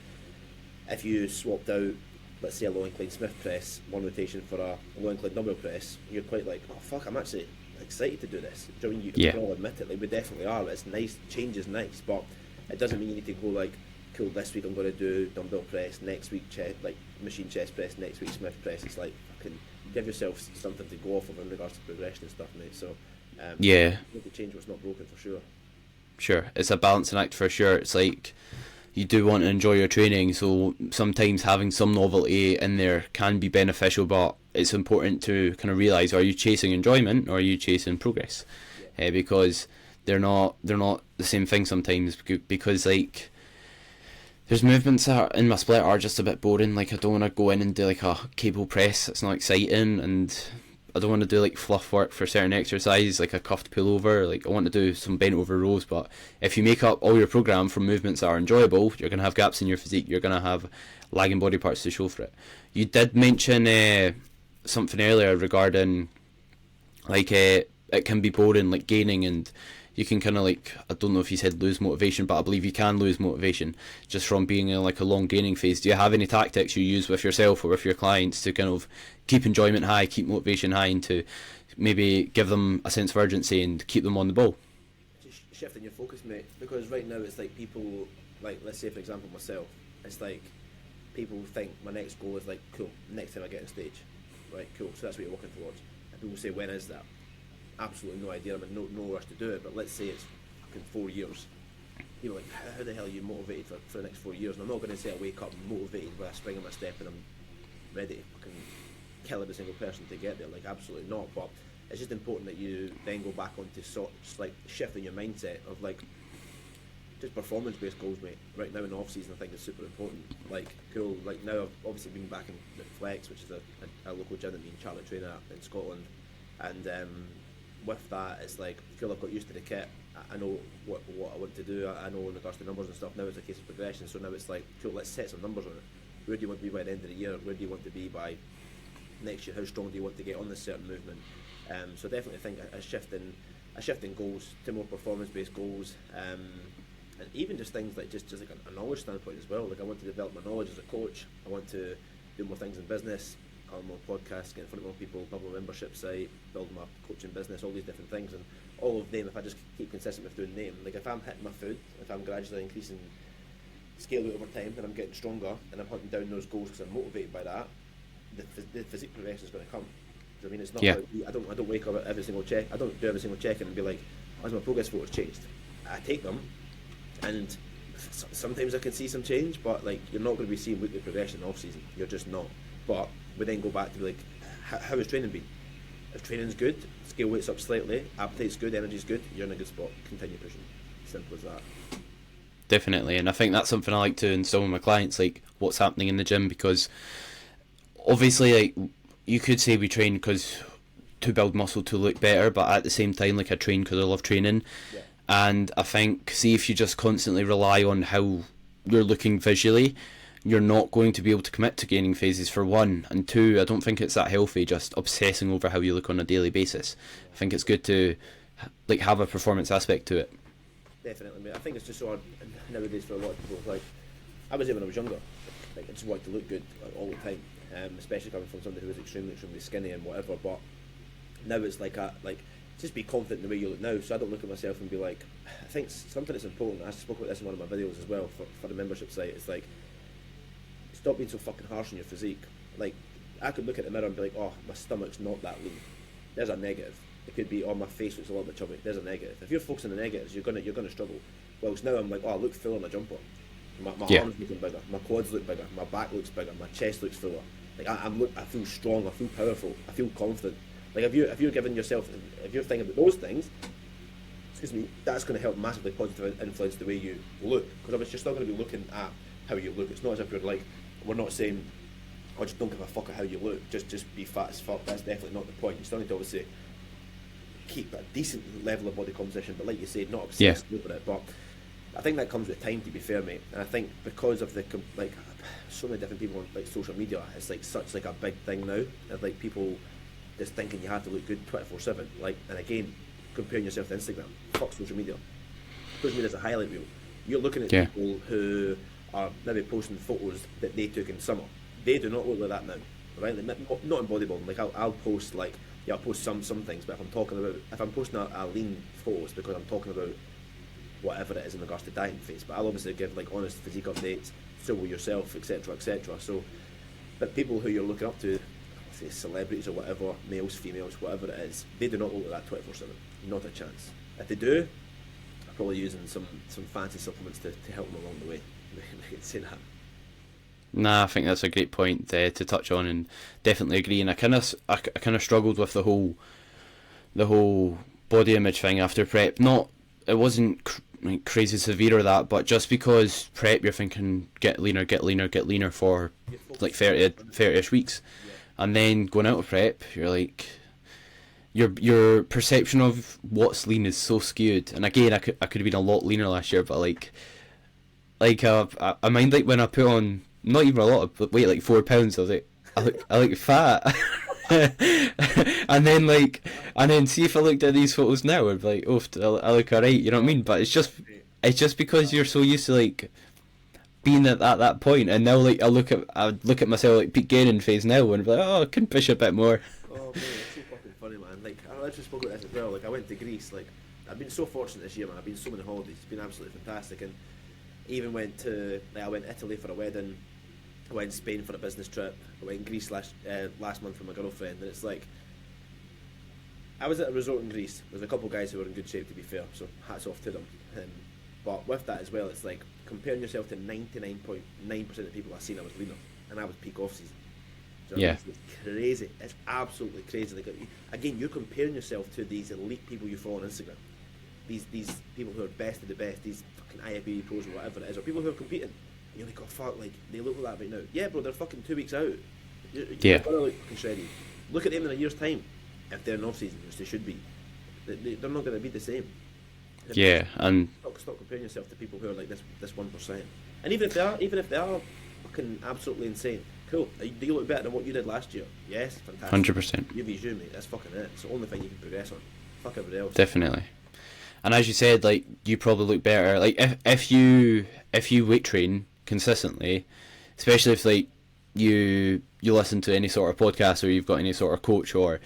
if you swapped out, let's say, a low incline Smith press, one rotation for a low incline dumbbell press, you're quite like, oh fuck, I'm actually excited to do this. Do you know what I mean? You can all admit it. Like we definitely are. It's nice. Change is nice, but it doesn't mean you need to go like, cool, this week I'm going to do dumbbell press, next week machine chest press, next week Smith press. It's like fucking give yourself something to go off of in regards to progression and stuff, mate. So you need to change what's not broken, for sure. Sure, it's a balancing act for sure. It's like you do want to enjoy your training, so sometimes having some novelty in there can be beneficial, but it's important to kind of realise, are you chasing enjoyment or are you chasing progress? Because they're not the same thing sometimes, because like there's movements that in my split are just a bit boring. Like I don't want to go in and do like a cable press. It's not exciting, and I don't want to do like fluff work for certain exercises, like a cuffed pullover. Like I want to do some bent over rows. But if you make up all your program from movements that are enjoyable, you're gonna have gaps in your physique. You're gonna have lagging body parts to show for it. You did mention something earlier regarding like it can be boring, like gaining, and you can kind of like, I don't know if you said lose motivation, but I believe you can lose motivation just from being in like a long gaining phase. Do you have any tactics you use with yourself or with your clients to kind of keep enjoyment high, keep motivation high, and to maybe give them a sense of urgency and keep them on the ball? Just shifting your focus, mate, because right now it's like people, like let's say for example myself, it's like people think my next goal is like, cool, next time I get on stage, right, cool, so that's what you're working towards. And people say, when is that? Absolutely no idea. I'm in no rush to do it, but let's say it's fucking 4 years. You're like, how the hell are you motivated for the next 4 years? And I'm not going to say I wake up motivated with a spring in my step and I'm ready to fucking kill every single person to get there. Like, absolutely not. But it's just important that you then go back onto sorts like shifting your mindset of like just performance-based goals, mate. Right now in the off-season, I think it's super important. Like, cool. Like now, I've obviously been back in the Flex, which is a local gym that me and Charlotte train at in Scotland, and with that, it's like, cool, I've got used to the kit. I know what I want to do. I know in regards to numbers and stuff. Now it's a case of progression. So now it's like, cool, let's set some numbers on it. Where do you want to be by the end of the year? Where do you want to be by next year? How strong do you want to get on this certain movement? So definitely think a shift in goals to more performance-based goals, and even just things like just like a knowledge standpoint as well. Like I want to develop my knowledge as a coach. I want to do more things in business. More podcasts, get in front of more people, build my membership site, build my coaching business, all these different things, and all of them, if I just keep consistent with doing them, like if I'm hitting my food, if I'm gradually increasing scale weight over time, and I'm getting stronger, and I'm hunting down those goals because I'm motivated by that, the physique progression is going to come. Do you know what I mean? It's not. Yeah. About, I don't wake up at every single check. I don't do every single check and be like, has my progress photos changed? I take them, and sometimes I can see some change, but like you're not going to be seeing weekly progression in off season. You're just not. But we then go back to be like, how has training been? If training's good, scale weight's up slightly, appetite's good, energy's good, you're in a good spot. Continue pushing. Simple as that. Definitely, and I think that's something I like to instill with my clients, like what's happening in the gym, because obviously, like you could say we train because to build muscle to look better, but at the same time, like I train because I love training. Yeah. And I think, see, if you just constantly rely on how you're looking visually, you're not going to be able to commit to gaining phases, for one, and two, I don't think it's that healthy just obsessing over how you look on a daily basis. I think it's good to like have a performance aspect to it. Definitely, mate. I think it's just so hard nowadays for a lot of people. Like I was there when I was younger, like I just wanted to look good all the time, especially coming from somebody who was extremely skinny and whatever. But now it's like just be confident in the way you look now. So I don't look at myself and be like, I think something that's important. I spoke about this in one of my videos as well for the membership site. It's like, stop being so fucking harsh on your physique. Like, I could look at the mirror and be like, oh, my stomach's not that lean. There's a negative. It could be, oh, my face looks a little bit chubby. There's a negative. If you're focusing on the negatives, you're gonna struggle. Whilst now I'm like, oh, I look fuller in my jumper. My arms looking bigger. My quads look bigger. My back looks bigger. My chest looks fuller. Like I feel strong. I feel powerful. I feel confident. Like if you're giving yourself, if you're thinking about those things, excuse me, that's going to help massively positively influence the way you look. Because obviously you're still going to be looking at how you look. It's not as if you're like, we're not saying, oh, just don't give a fuck at how you look, just be fat as fuck. That's definitely not the point. You still need to obviously keep a decent level of body composition, but like you said, not obsessed over it. But I think that comes with time, to be fair, mate. And I think because of the like so many different people on like social media, it's like such like a big thing now. And like people just thinking you have to look good 24/7. Like, and again, comparing yourself to Instagram, fuck social media. Social media is a highlight reel. You're looking at people who are maybe posting photos that they took in summer. They do not look like that now, right? Like, not in bodybuilding. Like I'll post like, yeah, I'll post some things, but if I'm posting a lean photo, it's because I'm talking about whatever it is in regards to dieting phase. But I'll obviously give like honest physique updates, so will yourself, etc., etc. So, but people who you're looking up to, say celebrities or whatever, males, females, whatever it is, they do not look like that 24/7. Not a chance. If they do, I'm probably using some fancy supplements to help them along the way. We can say that. Nah, I think that's a great point to touch on, and definitely agree. And I kind of struggled with the whole body image thing after prep. It wasn't crazy severe or that, but just because prep, you're thinking get leaner for like 30-ish weeks, and then going out of prep, you're like, your perception of what's lean is so skewed. And again, I could have been a lot leaner last year, but I mind like when I put on not even a lot of weight, like 4 pounds. I was like, I look fat. and then see if I looked at these photos now, I'd be like, oh, I look alright. You know what I mean? But it's just because you're so used to like being at that point, and now like I look at myself like peak gaining phase now, and be like, oh, I can push a bit more. Oh man, it's so fucking funny, man. Like I literally spoke about this as well. Like I went to Greece. Like I've been so fortunate this year, man. I've been so many holidays. It's been absolutely fantastic, and even went to I went to Italy for a wedding. I went to Spain for a business trip. I went in Greece last month with my girlfriend, and it's like I was at a resort in Greece. There's a couple of guys who were in good shape, to be fair, so hats off to them. But with that as well, it's like comparing yourself to 99.9% of people I've seen, I was leaner, and I was peak off season. Yeah. It's crazy. It's absolutely crazy. Like again, you're comparing yourself to these elite people you follow on Instagram. These people who are best of the best. These fucking IFBB pros or whatever it is, or people who are competing. You're like, oh fuck, like they look like that right now. Yeah, bro, they're fucking 2 weeks out. You're gonna look fucking shredded. Look at them in a year's time. If they're in off season, which they should be, they're not gonna be the same. Yeah, and stop comparing yourself to people who are like this 1%. And even if they are fucking absolutely insane, cool. Do you look better than what you did last year? Yes, fantastic. 100%. You mate. That's fucking it. It's the only thing you can progress on. Fuck everybody else. Definitely. And as you said, like you probably look better. Like if you weight train consistently, especially if like you listen to any sort of podcast, or you've got any sort of coach or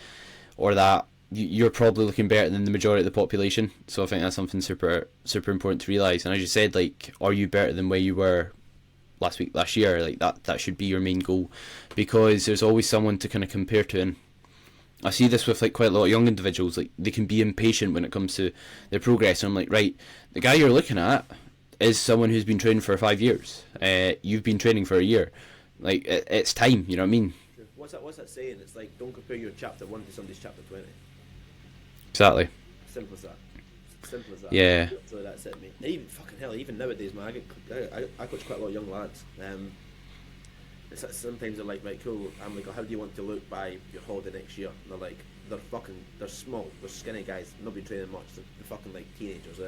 that, you're probably looking better than the majority of the population. So I think that's something super important to realise. And as you said, like, are you better than where you were last year? Like that should be your main goal, because there's always someone to kind of compare to. And I see this with like quite a lot of young individuals. Like they can be impatient when it comes to their progress. And I'm like, right, the guy you're looking at is someone who's been training for 5 years. You've been training for a year. Like it's time. You know what I mean? What's that saying? It's like, don't compare your chapter 1 to somebody's chapter 20. Exactly. Simple as that. Simple as that. Yeah. So that's it, mate. And even fucking hell, even nowadays, man, I coach quite a lot of young lads. Sometimes they're like, right, cool. I'm like, oh, how do you want to look by your holiday next year? And they're like, they're small, they're skinny guys, not been training much. They're fucking like teenagers.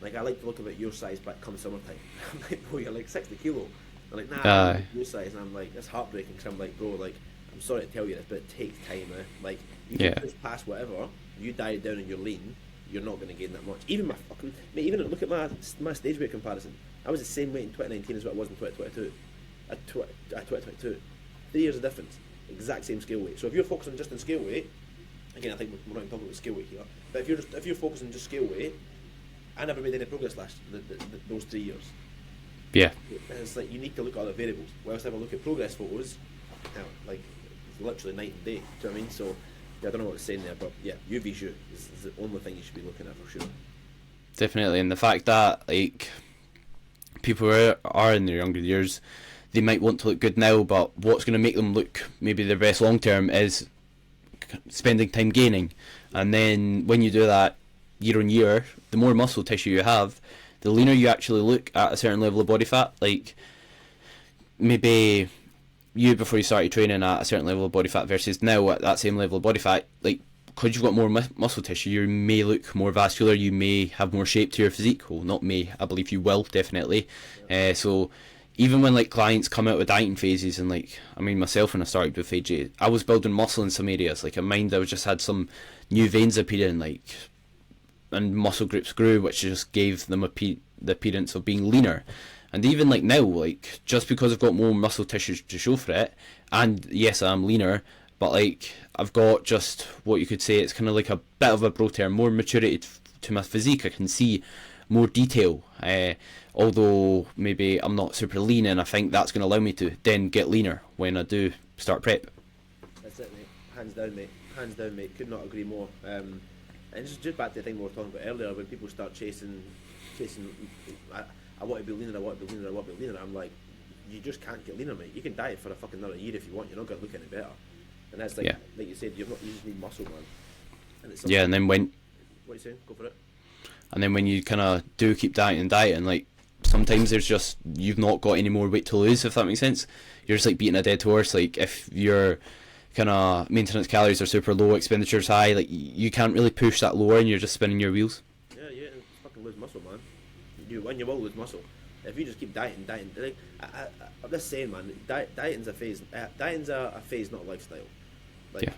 Like I like to look about your size, but come summertime, I'm like, bro, you're like 60 kilo. They're like, nah, I'm your size, and I'm like, that's heartbreaking. Cause I'm like, bro, like, I'm sorry to tell you this, but it takes time, eh? Like, you can push past whatever. You diet down and you're lean, you're not going to gain that much. Even my fucking mate, even look at my stage weight comparison. I was the same weight in 2019 as what I was in 2022. At 2022, 3 years of difference, exact same scale weight. So if you're focusing just on scale weight, again, I think we're not talking about scale weight here. But if you're focusing just scale weight, I never made any progress those 3 years. Yeah. And it's like you need to look at other variables. Whilst if I look at progress photos, like it's literally night and day. Do you know what I mean? So. I don't know what it's saying there, but yeah, UVU is the only thing you should be looking at for sure. Definitely, and the fact that like people who are in their younger years, they might want to look good now, but what's going to make them look maybe their best long term is spending time gaining. And then when you do that year on year, the more muscle tissue you have, the leaner you actually look at a certain level of body fat. Like maybe you before you started training at a certain level of body fat versus now at that same level of body fat, like because you've got more muscle tissue, you may look more vascular, you may have more shape to your physique. Well, not may, I believe you will, definitely. So even when like clients come out with dieting phases, and like I mean myself when I started with AJ, I was building muscle in some areas. Like in mind, I was just had some new veins appearing, like, and muscle groups grew, which just gave them the appearance of being leaner. And even like now, like just because I've got more muscle tissue to show for it, and yes, I'm leaner, but like I've got just what you could say, it's kind of like a bit of a bro term, more maturity to my physique. I can see more detail, although maybe I'm not super lean, and I think that's going to allow me to then get leaner when I do start prep. That's it, mate. Hands down, mate. Could not agree more. And just back to the thing we were talking about earlier, when people start chasing. I want to be leaner, I'm like, you just can't get leaner, mate. You can diet for a fucking another year if you want, you're not going to look any better. And that's like you said, you just need muscle, man. And it's and then when... What are you saying? Go for it. And then when you kind of do keep dieting, like, sometimes there's just, you've not got any more weight to lose, if that makes sense. You're just like beating a dead horse. Like if you're kind of maintenance calories are super low, expenditure's high, like you can't really push that lower and you're just spinning your wheels. Yeah, it's fucking lose muscle, man. You will lose muscle. If you just keep dieting, like, I'm just saying, man, dieting's a phase. Dieting's a phase, not a lifestyle. Like, Yeah.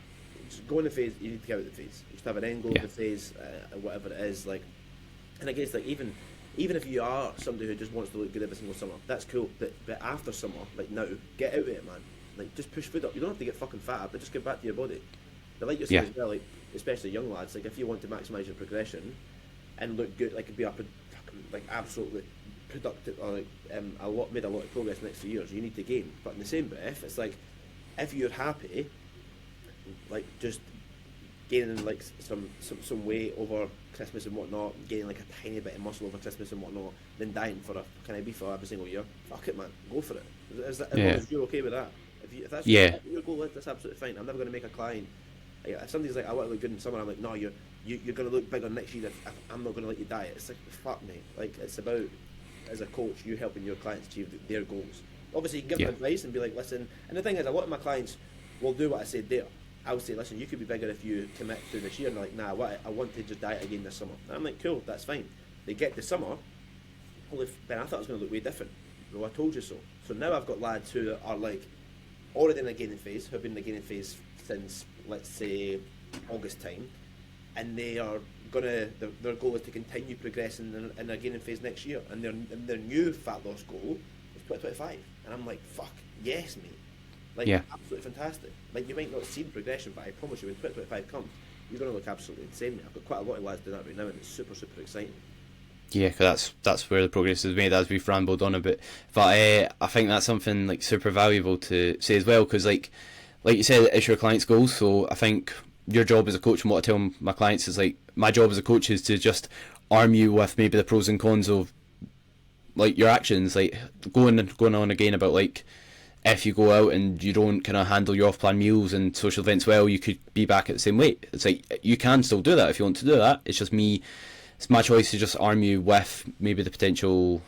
just go in the phase, you need to get out of the phase. You just have an end goal Yeah. of the phase, whatever it is, like, and I guess, like, even if you are somebody who just wants to look good every single summer, that's cool, but after summer, like now, get out of it, man. Like, just push food up. You don't have to get fucking fat, but just get back to your body. But like you're saying Yeah. as well, like, especially young lads, like, if you want to maximise your progression and look good, like, be up like absolutely productive, or like made a lot of progress in the next few years, you need to gain. But in the same breath, it's like, if you're happy, like, just gaining like some weight over Christmas and whatnot, gaining like a tiny bit of muscle over Christmas and whatnot, then dying for a beef for every single year, fuck it, man, go for it. As long as you're okay with that. If that's your goal, that's absolutely fine. I'm never going to make a client. Like, if somebody's like, I want to look good in summer, I'm like, no, you're going to look bigger next year. If I'm not going to let you diet. It's like, fuck me. Like, it's about, as a coach, you helping your clients achieve their goals. Obviously, you can give them advice and be like, listen. And the thing is, a lot of my clients will do what I said there. I would say, listen, you could be bigger if you commit to this year. And they're like, nah, I want to just diet again this summer. And I'm like, cool, that's fine. They get to summer, holy Ben, I thought it was going to look way different. Well, I told you so. So now I've got lads who are like already in a gaining phase, who have been in the gaining phase since, let's say, August time, and they are gonna. Their goal is to continue progressing in their gaining phase next year, and their new fat loss goal is 2025. And I'm like, fuck, yes, mate. Like, absolutely fantastic. Like, you might not see the progression, but I promise you, when 2025 comes, you're gonna look absolutely insane, mate. I've got quite a lot of lads doing that right now, and it's super, super exciting. Yeah, cause that's where the progress is made, as we've rambled on a bit. But I think that's something like super valuable to say as well, because like you said, it's your client's goals. So I think your job as a coach, and what I tell my clients is, like, my job as a coach is to just arm you with maybe the pros and cons of like your actions, like going on again about like, if you go out and you don't kind of handle your off-plan meals and social events well, you could be back at the same weight. It's like, you can still do that if you want to do that. It's just me. It's my choice to just arm you with maybe the potential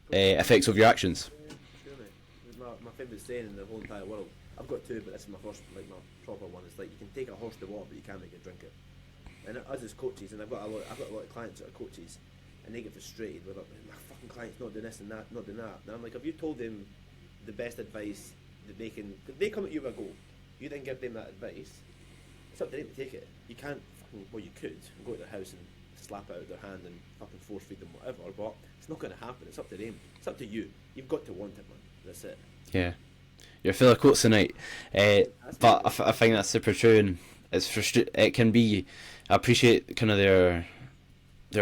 effects of your actions. Yeah, sure, mate. It's my favourite saying in the whole entire world. I've got two, but this is my first, like, my proper one. It's like, you can take a horse to water, but you can't make it drink it. And us as coaches, and I've got a lot of clients that are coaches, and they get frustrated with, my fucking client's not doing this and that, not doing that. And I'm like, have you told them the best advice that they can? They come at you with a goal. You then give them that advice. It's up to them to take it. You can't fucking, well, you could go to their house and slap it out of their hand and fucking force feed them whatever, but it's not going to happen. It's up to them. It's up to you. You've got to want it, man. That's it. Yeah, you're full of quotes tonight, but I think that's super true, and it's it can be. I appreciate kind of their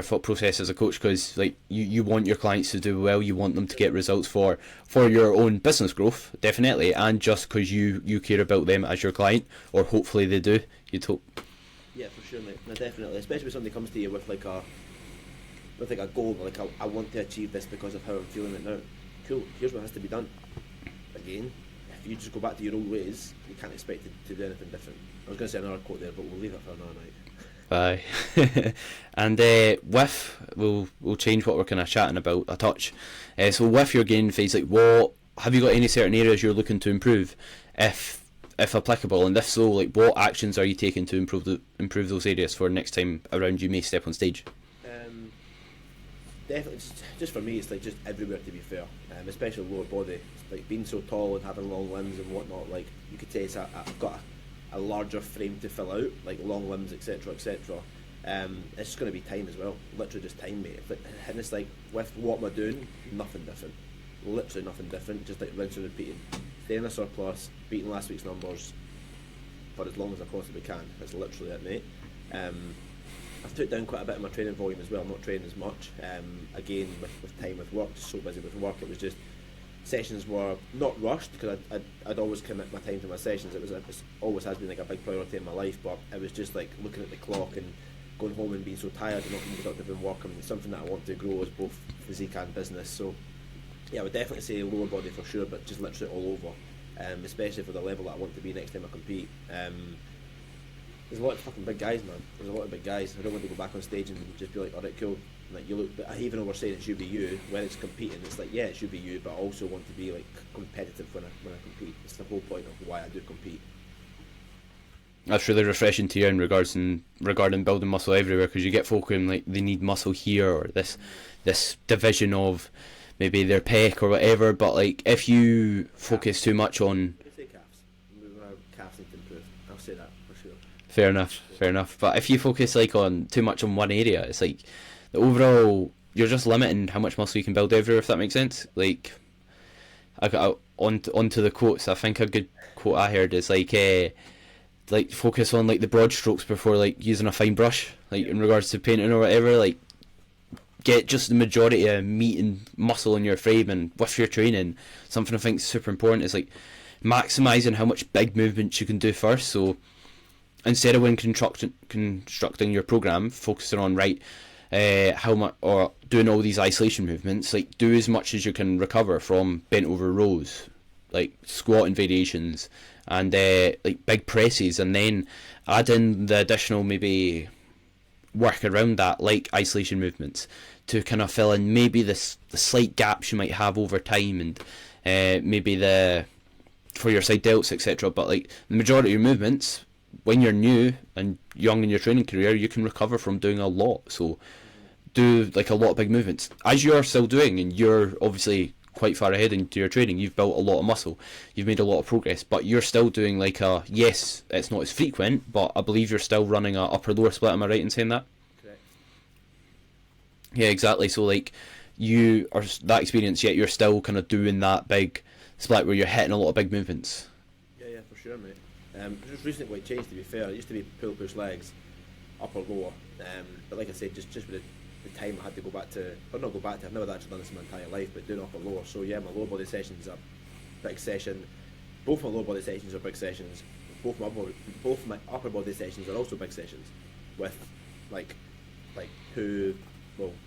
thought process as a coach, because like you want your clients to do well, you want them to get results for your own business growth, definitely, and just because you care about them as your client, or hopefully they do. You'd hope. Yeah, for sure, mate. No, definitely. Especially when somebody comes to you with like a goal, like I want to achieve this because of how I'm feeling right now. Cool. Here's what has to be done. Again, if you just go back to your old ways, you can't expect to do anything different. I was going to say another quote there, but we'll leave it for another night. Bye. And we'll change what we're kind of chatting about a touch. So with your gaining phase, like, what have you got any certain areas you're looking to improve, if applicable, and if so, like, what actions are you taking to improve those areas for next time around you may step on stage? Definitely, just for me, it's like just everywhere, to be fair, especially lower body. It's like being so tall and having long limbs and whatnot. Like, you could say I've got a larger frame to fill out, like long limbs, etc., etc. It's just going to be time as well, literally just time, mate. And it's like, with what am I doing? Nothing different, literally nothing different. Just like rinse and repeating, stay in a surplus, beating last week's numbers for as long as I possibly can. That's literally it, mate. I've took down quite a bit of my training volume as well. I'm not training as much. Again, with time with work, just so busy with work, it was just, sessions were not rushed, because I'd always commit my time to my sessions. It always has been like a big priority in my life, but it was just like looking at the clock and going home and being so tired and not being productive in work. I mean, it's something that I want to grow as both physique and business. So yeah, I would definitely say lower body for sure, but just literally all over, especially for the level that I want to be next time I compete. There's a lot of fucking big guys, man. There's a lot of big guys. I don't want to go back on stage and just be like, alright, cool, Like you look, but even though we're saying it's UBU, when it's competing, it's like, yeah, it's UBU, but I also want to be like competitive when I compete. It's the whole point of why I do compete. That's really refreshing to hear in regarding building muscle everywhere, because you get folk who like they need muscle here or this division of maybe their pec or whatever, but like if you focus too much on I say calves. Calves need to improve. I'll say that for sure. fair enough. But if you focus like on too much on one area, it's like the overall you're just limiting how much muscle you can build everywhere. If that makes sense. Like I got onto the quotes. I think a good quote I heard is like focus on like the broad strokes before like using a fine brush. Like in regards to painting or whatever. Like get just the majority of meat and muscle in your frame, and with your training, something I think is super important is like maximising how much big movements you can do first. So instead of when constructing your program, focusing on how much or doing all these isolation movements, like do as much as you can recover from bent over rows, like squatting variations and like big presses, and then add in the additional maybe work around that, like isolation movements, to kind of fill in maybe the slight gaps you might have over time, and maybe for your side delts, etc. But like the majority of your movements, when you're new and young in your training career, you can recover from doing a lot. So do like a lot of big movements as you're still doing, and you're obviously quite far ahead into your training. You've built a lot of muscle, you've made a lot of progress, but you're still doing like yes, it's not as frequent, but I believe you're still running a upper lower split. Am I right in saying that? Correct. Yeah, exactly. So like you are that experience, yet you're still kind of doing that big split where you're hitting a lot of big movements. Yeah, for sure, mate. Just recently it changed, to be fair. It used to be pull, push, legs, upper, lower. But like I said, just with the time I had to go back to, or not go back to, I've never actually done this in my entire life, but doing upper, lower. So yeah, my lower body sessions are big session. Both my lower body sessions are big sessions. Both my upper body sessions are also big sessions, with like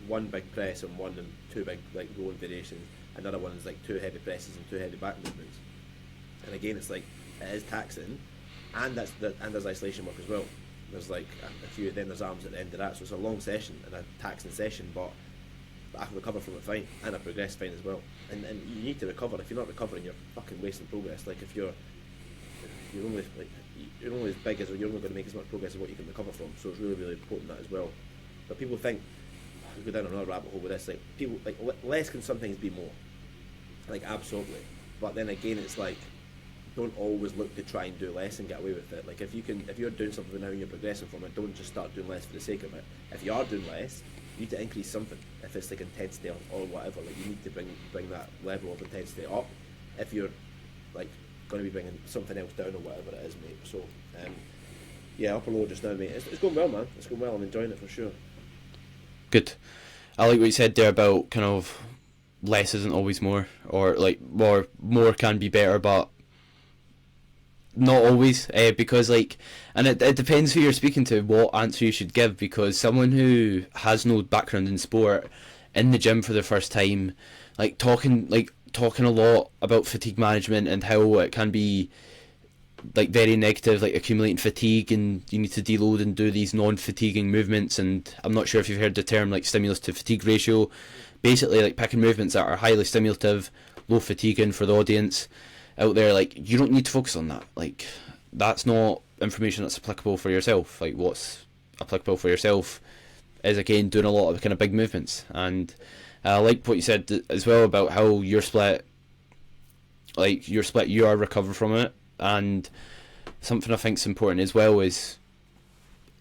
one big press and one and two big like rowing variations. Another one is like two heavy presses and two heavy back movements. And again, it's like it is taxing, and there's isolation work as well. There's like a few, then there's arms at the end of that. So it's a long session and a taxing session, but I can recover from it fine, and I progress fine as well. And you need to recover. If you're not recovering, you're fucking wasting progress. Like if you're only as big as, or you're only going to make as much progress as what you can recover from. So it's really, really important that as well. But people think, we go down another rabbit hole with this. Like people like less can sometimes be more. Like absolutely. But then again, it's like, don't always look to try and do less and get away with it. Like if you're doing something now and you're progressing from it, don't just start doing less for the sake of it. If you are doing less, you need to increase something. If it's like intensity or whatever, like you need to bring that level of intensity up. If you're like going to be bringing something else down or whatever it is, mate. So yeah, upper lower just now, mate. It's going well, man. It's going well. I'm enjoying it for sure. Good. I like what you said there about kind of less isn't always more, or like more can be better, but not always, because like, and it depends who you're speaking to, what answer you should give, because someone who has no background in sport in the gym for the first time, like talking a lot about fatigue management and how it can be like very negative, like accumulating fatigue, and you need to deload and do these non-fatiguing movements. And I'm not sure if you've heard the term like stimulus to fatigue ratio, basically like picking movements that are highly stimulative, low fatiguing for the audience out there. Like you don't need to focus on that. Like that's not information that's applicable for yourself. Like what's applicable for yourself is again doing a lot of kind of big movements. And I like what you said as well about how your split you are recovering from it. And something I think is important as well is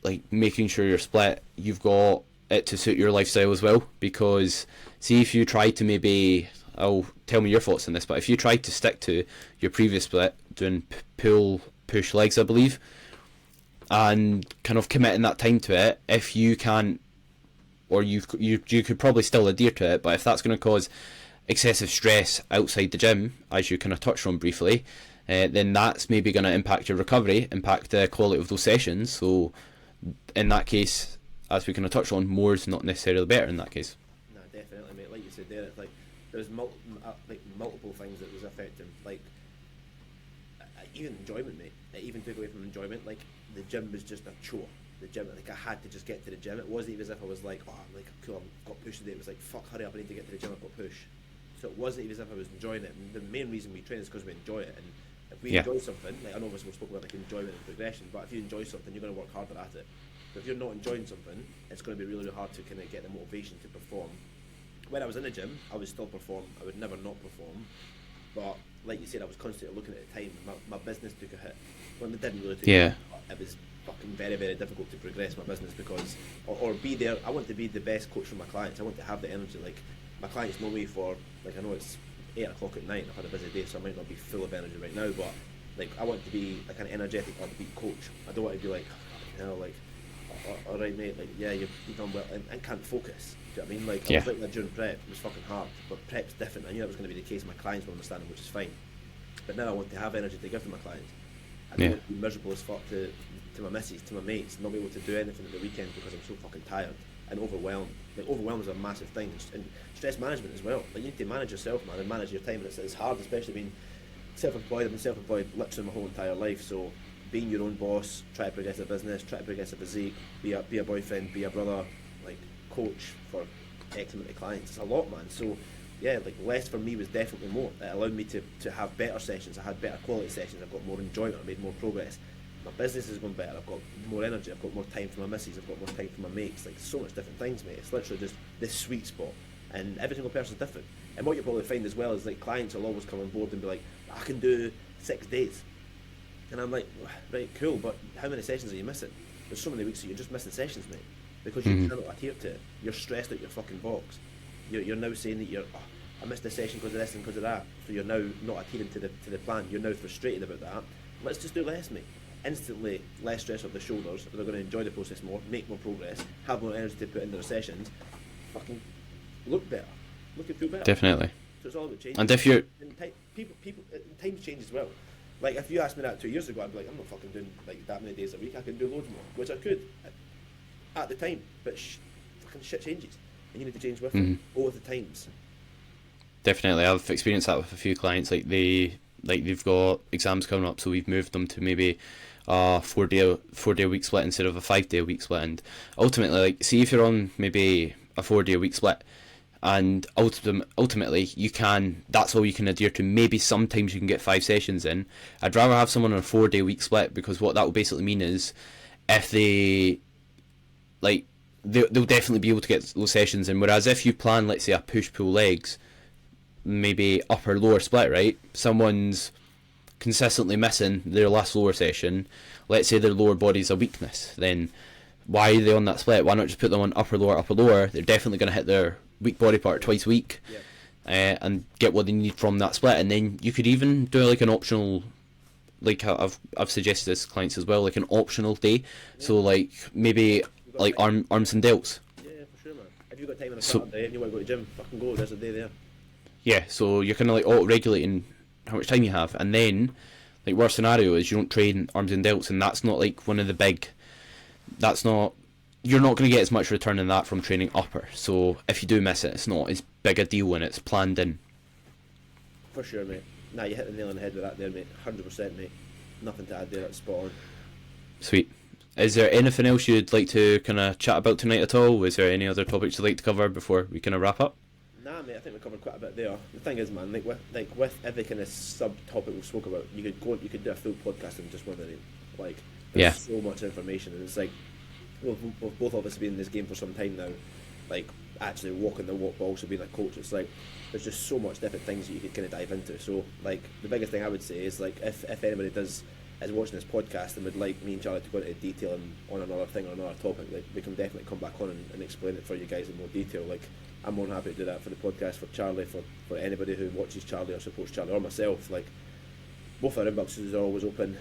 like making sure your split, you've got it to suit your lifestyle as well. Because see, if you try to maybe, tell me your thoughts on this, but if you try to stick to your previous split, doing pull, push, legs, I believe, and kind of committing that time to it, if you can't, or you could probably still adhere to it, but if that's going to cause excessive stress outside the gym, as you kind of touched on briefly, then that's maybe going to impact your recovery, impact the quality of those sessions. So in that case, as we kind of touched on, more is not necessarily better in that case. No, definitely, mate. Like you said there, it's like there's multiple things that was affecting, like even enjoyment, mate. it even took away from enjoyment. Like the gym was just a chore. The gym, like I had to just get to the gym. It wasn't even as if I was like, oh, I'm like cool, I've got pushed today. It was like, fuck, hurry up, I need to get to the gym. I've got push. So it wasn't even as if I was enjoying it. And the main reason we train is because we enjoy it. And if we enjoy something, like I know we've spoken about like enjoyment and progression, but if you enjoy something, you're going to work harder at it. But if you're not enjoying something, it's going to be really, really hard to kind of get the motivation to perform. When I was in the gym, I would still perform. I would never not perform. But like you said, I was constantly looking at the time. My business took a hit. Well, it didn't really take a hit. It was fucking very, very difficult to progress my business because, or be there. I want to be the best coach for my clients. I want to have the energy. Like my clients know me for, like I know it's 8 o'clock at night. I've had a busy day, so I might not be full of energy right now. But like I want to be like an energetic, upbeat coach. I don't want to be like, you know, like, all right, mate. Like, yeah, you've done well, and can't focus. Do you know what I mean? Like I was like that during prep. It was fucking hard, but prep's different. I knew that was going to be the case. My clients were understanding, which is fine. But now I want to have energy to give to my clients. I don't want to be miserable as fuck to my missus, to my mates, not be able to do anything at the weekend because I'm so fucking tired and overwhelmed. Like overwhelmed is a massive thing, and stress management as well. Like you need to manage yourself, man, and manage your time. And it's hard, especially being self-employed. I've been self-employed literally my whole entire life. So being your own boss, try to progress a business, try to progress a physique, be a boyfriend, be a brother, like coach for X amount of clients. It's a lot, man. So yeah, like less for me was definitely more. It allowed me to have better sessions. I had better quality sessions. I've got more enjoyment. I made more progress. My business is going better. I've got more energy. I've got more time for my missus. I've got more time for my mates. Like so much different things, mate. It's literally just this sweet spot. And every single person's different. And what you'll probably find as well is like clients will always come on board and be like, I can do 6 days. And I'm like, right, cool, but how many sessions are you missing? There's so many weeks that you're just missing sessions, mate. Because you cannot adhere to it. You're stressed out your fucking box. You're now saying that I missed a session because of this and because of that. So you're now not adhering to the plan. You're now frustrated about that. Let's just do less, mate. Instantly less stress off the shoulders. They're going to enjoy the process more, make more progress, have more energy to put into their sessions, fucking look better, look and feel better. Definitely. So it's all about change. And if you're people times change as well. Like if you asked me that 2 years ago, I'd be like, I'm not fucking doing like that many days a week. I can do loads more, which I could at the time. But fucking shit changes, and you need to change with it all the times. Definitely, I've experienced that with a few clients. They've got exams coming up, so we've moved them to maybe a 4-day a week split instead of a 5-day a week split. And ultimately, like, see if you're on maybe a 4-day a week split, and ultimately that's all you can adhere to. Maybe sometimes you can get 5 sessions in. I'd rather have someone on a 4-day week split, because what that will basically mean is if they like they'll definitely be able to get those sessions in. Whereas if you plan, let's say, a push pull legs, maybe upper lower split, right? Someone's consistently missing their last lower session. Let's say their lower body's a weakness. Then why are they on that split? Why not just put them on upper lower, upper lower? They're definitely going to hit their weak body part twice a week, and get what they need from that split. And then you could even do like an optional, like I've suggested this to clients as well, like an optional day. So like maybe like arms and delts. Yeah, for sure, man. If you've got time on a Saturday and you want to go to the gym, fucking go. There's a day there. Yeah, so you're kind of like auto-regulating how much time you have, and then, like, worst scenario is you don't train arms and delts, and that's not like one of the big. You're not going to get as much return in that from training upper. So if you do miss it, it's not as big a deal when it's planned in. For sure, mate. Nah, you hit the nail on the head with that there, mate. 100%, mate. Nothing to add there. That's spot on. Sweet. Is there anything else you'd like to kind of chat about tonight at all? Is there any other topics you'd like to cover before we kind of wrap up? Nah, mate, I think we covered quite a bit there. The thing is, man, with every kind of sub-topic we spoke about, you could do a full podcast on just one of them. Like, there's so much information, and it's like, we've both of us been in this game for some time now, like, actually walking the walk, but also being a coach. It's like, there's just so much different things that you could kind of dive into. So, like, the biggest thing I would say is, like, if anybody is watching this podcast and would like me and Charlie to go into detail on another thing or another topic, like, we can definitely come back on and explain it for you guys in more detail. Like, I'm more than happy to do that for the podcast, for Charlie, for anybody who watches Charlie or supports Charlie, or myself. Like, both our inboxes are always open.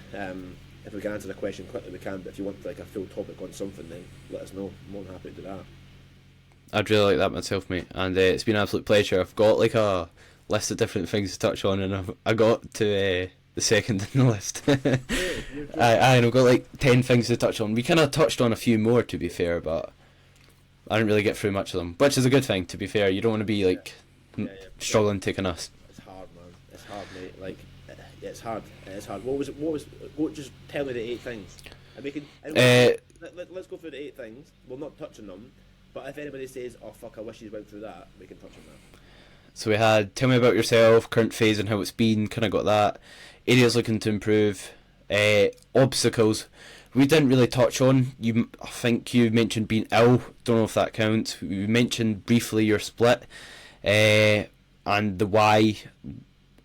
If we can answer the question quickly, we can. But if you want like a full topic on something, then let us know. I'm more than happy to do that. I'd really like that myself, mate. And it's been an absolute pleasure. I've got like a list of different things to touch on, and I got to the second in the list. I've got like 10 things to touch on. We kind of touched on a few more, to be fair, but I didn't really get through much of them, which is a good thing, to be fair. You don't want to be like struggling to kind of... It's hard, man. It's hard, mate. Like, Yeah, it's hard. It's hard. What? Just tell me the 8 things. And we can. And let's go through the 8 things. We'll not touch on them. But if anybody says, "Oh fuck, I wish you went through that," we can touch on that. So we had tell me about yourself, current phase and how it's been. Kind of got that. Areas looking to improve. Obstacles. We didn't really touch on. I think you mentioned being ill. Don't know if that counts. We mentioned briefly your split, and the why.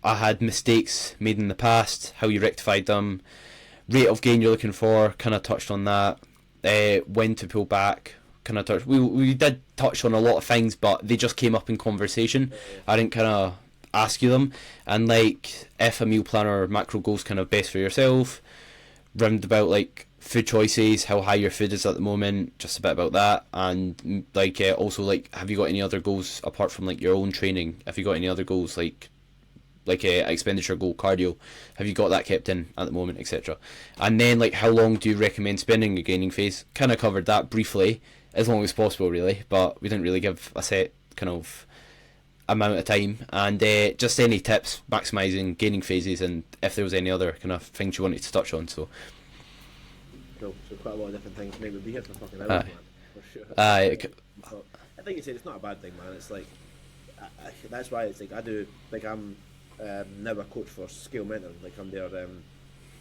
I had mistakes made in the past. How you rectified them. Rate of gain you're looking for. Kind of touched on that. When to pull back. Kind of touch. We did touch on a lot of things, but they just came up in conversation. I didn't kind of ask you them, and like if a meal plan or macro goals kind of best for yourself. Round about like food choices, how high your food is at the moment, just a bit about that, and like also like have you got any other goals apart from like your own training? Have you got any other goals like expenditure goal, cardio? Have you got that kept in at the moment, etc. And then like how long do you recommend spending a gaining phase? Kind of covered that briefly, as long as possible really, but we didn't really give a set kind of amount of time. And just any tips maximising gaining phases, and if there was any other kind of things you wanted to touch on. So cool. So quite a lot of different things. Maybe we'll be here for fucking hours, man, for sure. So, I think you said it's not a bad thing, man. It's like that's why it's like I do. Like I'm now a coach for Scale Mentor. Like I'm their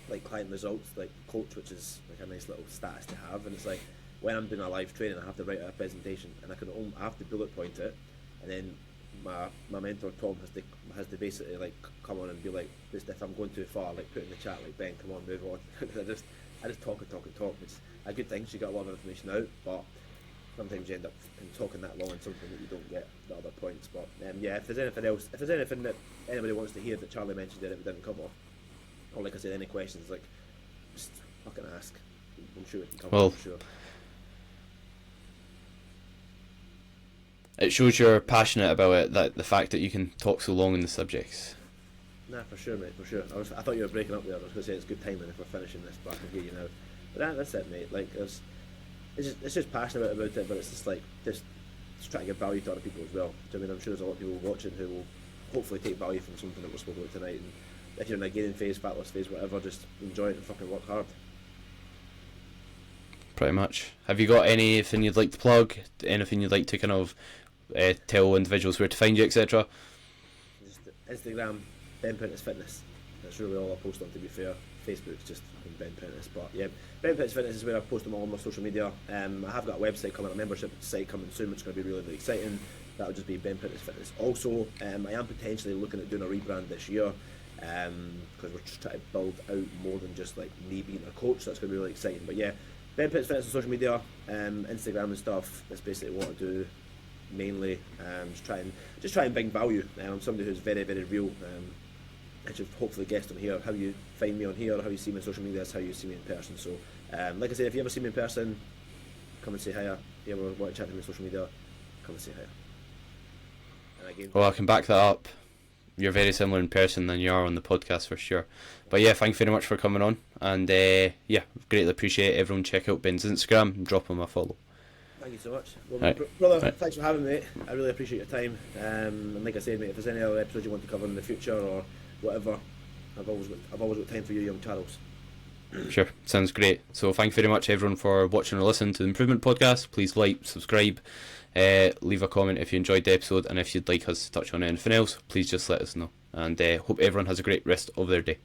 like client results like coach, which is like a nice little status to have. And it's like when I'm doing a live training, I have to write out a presentation, and I have to bullet point it, and then my mentor Tom has to basically like come on and be like, just if I'm going too far, like put in the chat like, Ben, come on, move on. I just talk and talk and talk. It's a good thing. So you got a lot of information out, but sometimes you end up talking that long on something that you don't get the other points. But yeah, if there's anything else, if there's anything that anybody wants to hear that Charlie mentioned that we didn't cover, or like I said, any questions, like just fucking ask. I'm sure we can cover. Well, for sure. It shows you're passionate about it, that the fact that you can talk so long on the subjects. Nah, for sure, mate, for sure. I thought you were breaking up there. I was going to say it's good timing if we're finishing this, but I can hear you now. But that's it, mate. Like, it's just passionate about it, but it's just like, just trying to give value to other people as well. So, I mean, I'm sure there's a lot of people watching who will hopefully take value from something that we're spoken about tonight. And if you're in a gaining phase, fat loss phase, whatever, just enjoy it and fucking work hard. Pretty much. Have you got anything you'd like to plug? Anything you'd like to kind of tell individuals where to find you, etc.? Just Instagram, Ben Prentice Fitness. That's really all I post on, to be fair. Facebook's just Ben Prentice, but yeah, Ben Prentice Fitness is where I post them all on my social media. I have got a website coming, a membership site coming soon, which is going to be really, really exciting. That'll just be Ben Prentice Fitness. Also, I am potentially looking at doing a rebrand this year, because we're just trying to build out more than just like me being a coach. So that's going to be really exciting. But yeah, Ben Prentice Fitness on social media, Instagram and stuff. That's basically what I do mainly. Just try and bring value. I'm somebody who's very, very real. I should hopefully guessed on here how you find me on here, how you see me on social media, that's how you see me in person. So like I said, if you ever see me in person, come and say hi. If you ever want to chat to me on social media, come and say hi. And again, well, I can back that up. You're very similar in person than you are on the podcast for sure. But yeah, thank you very much for coming on, and yeah, greatly appreciate it. Everyone check out Ben's Instagram and drop him a follow. Thank you so much. Well, right. Brother, right. Thanks for having me. I really appreciate your time. And like I said, mate, if there's any other episodes you want to cover in the future or whatever, I've always got time for you, young Charles. Sure, sounds great. So thank you very much everyone for watching or listening to the Improvement Podcast. Please like, subscribe, leave a comment if you enjoyed the episode, and if you'd like us to touch on anything else, please just let us know. And hope everyone has a great rest of their day.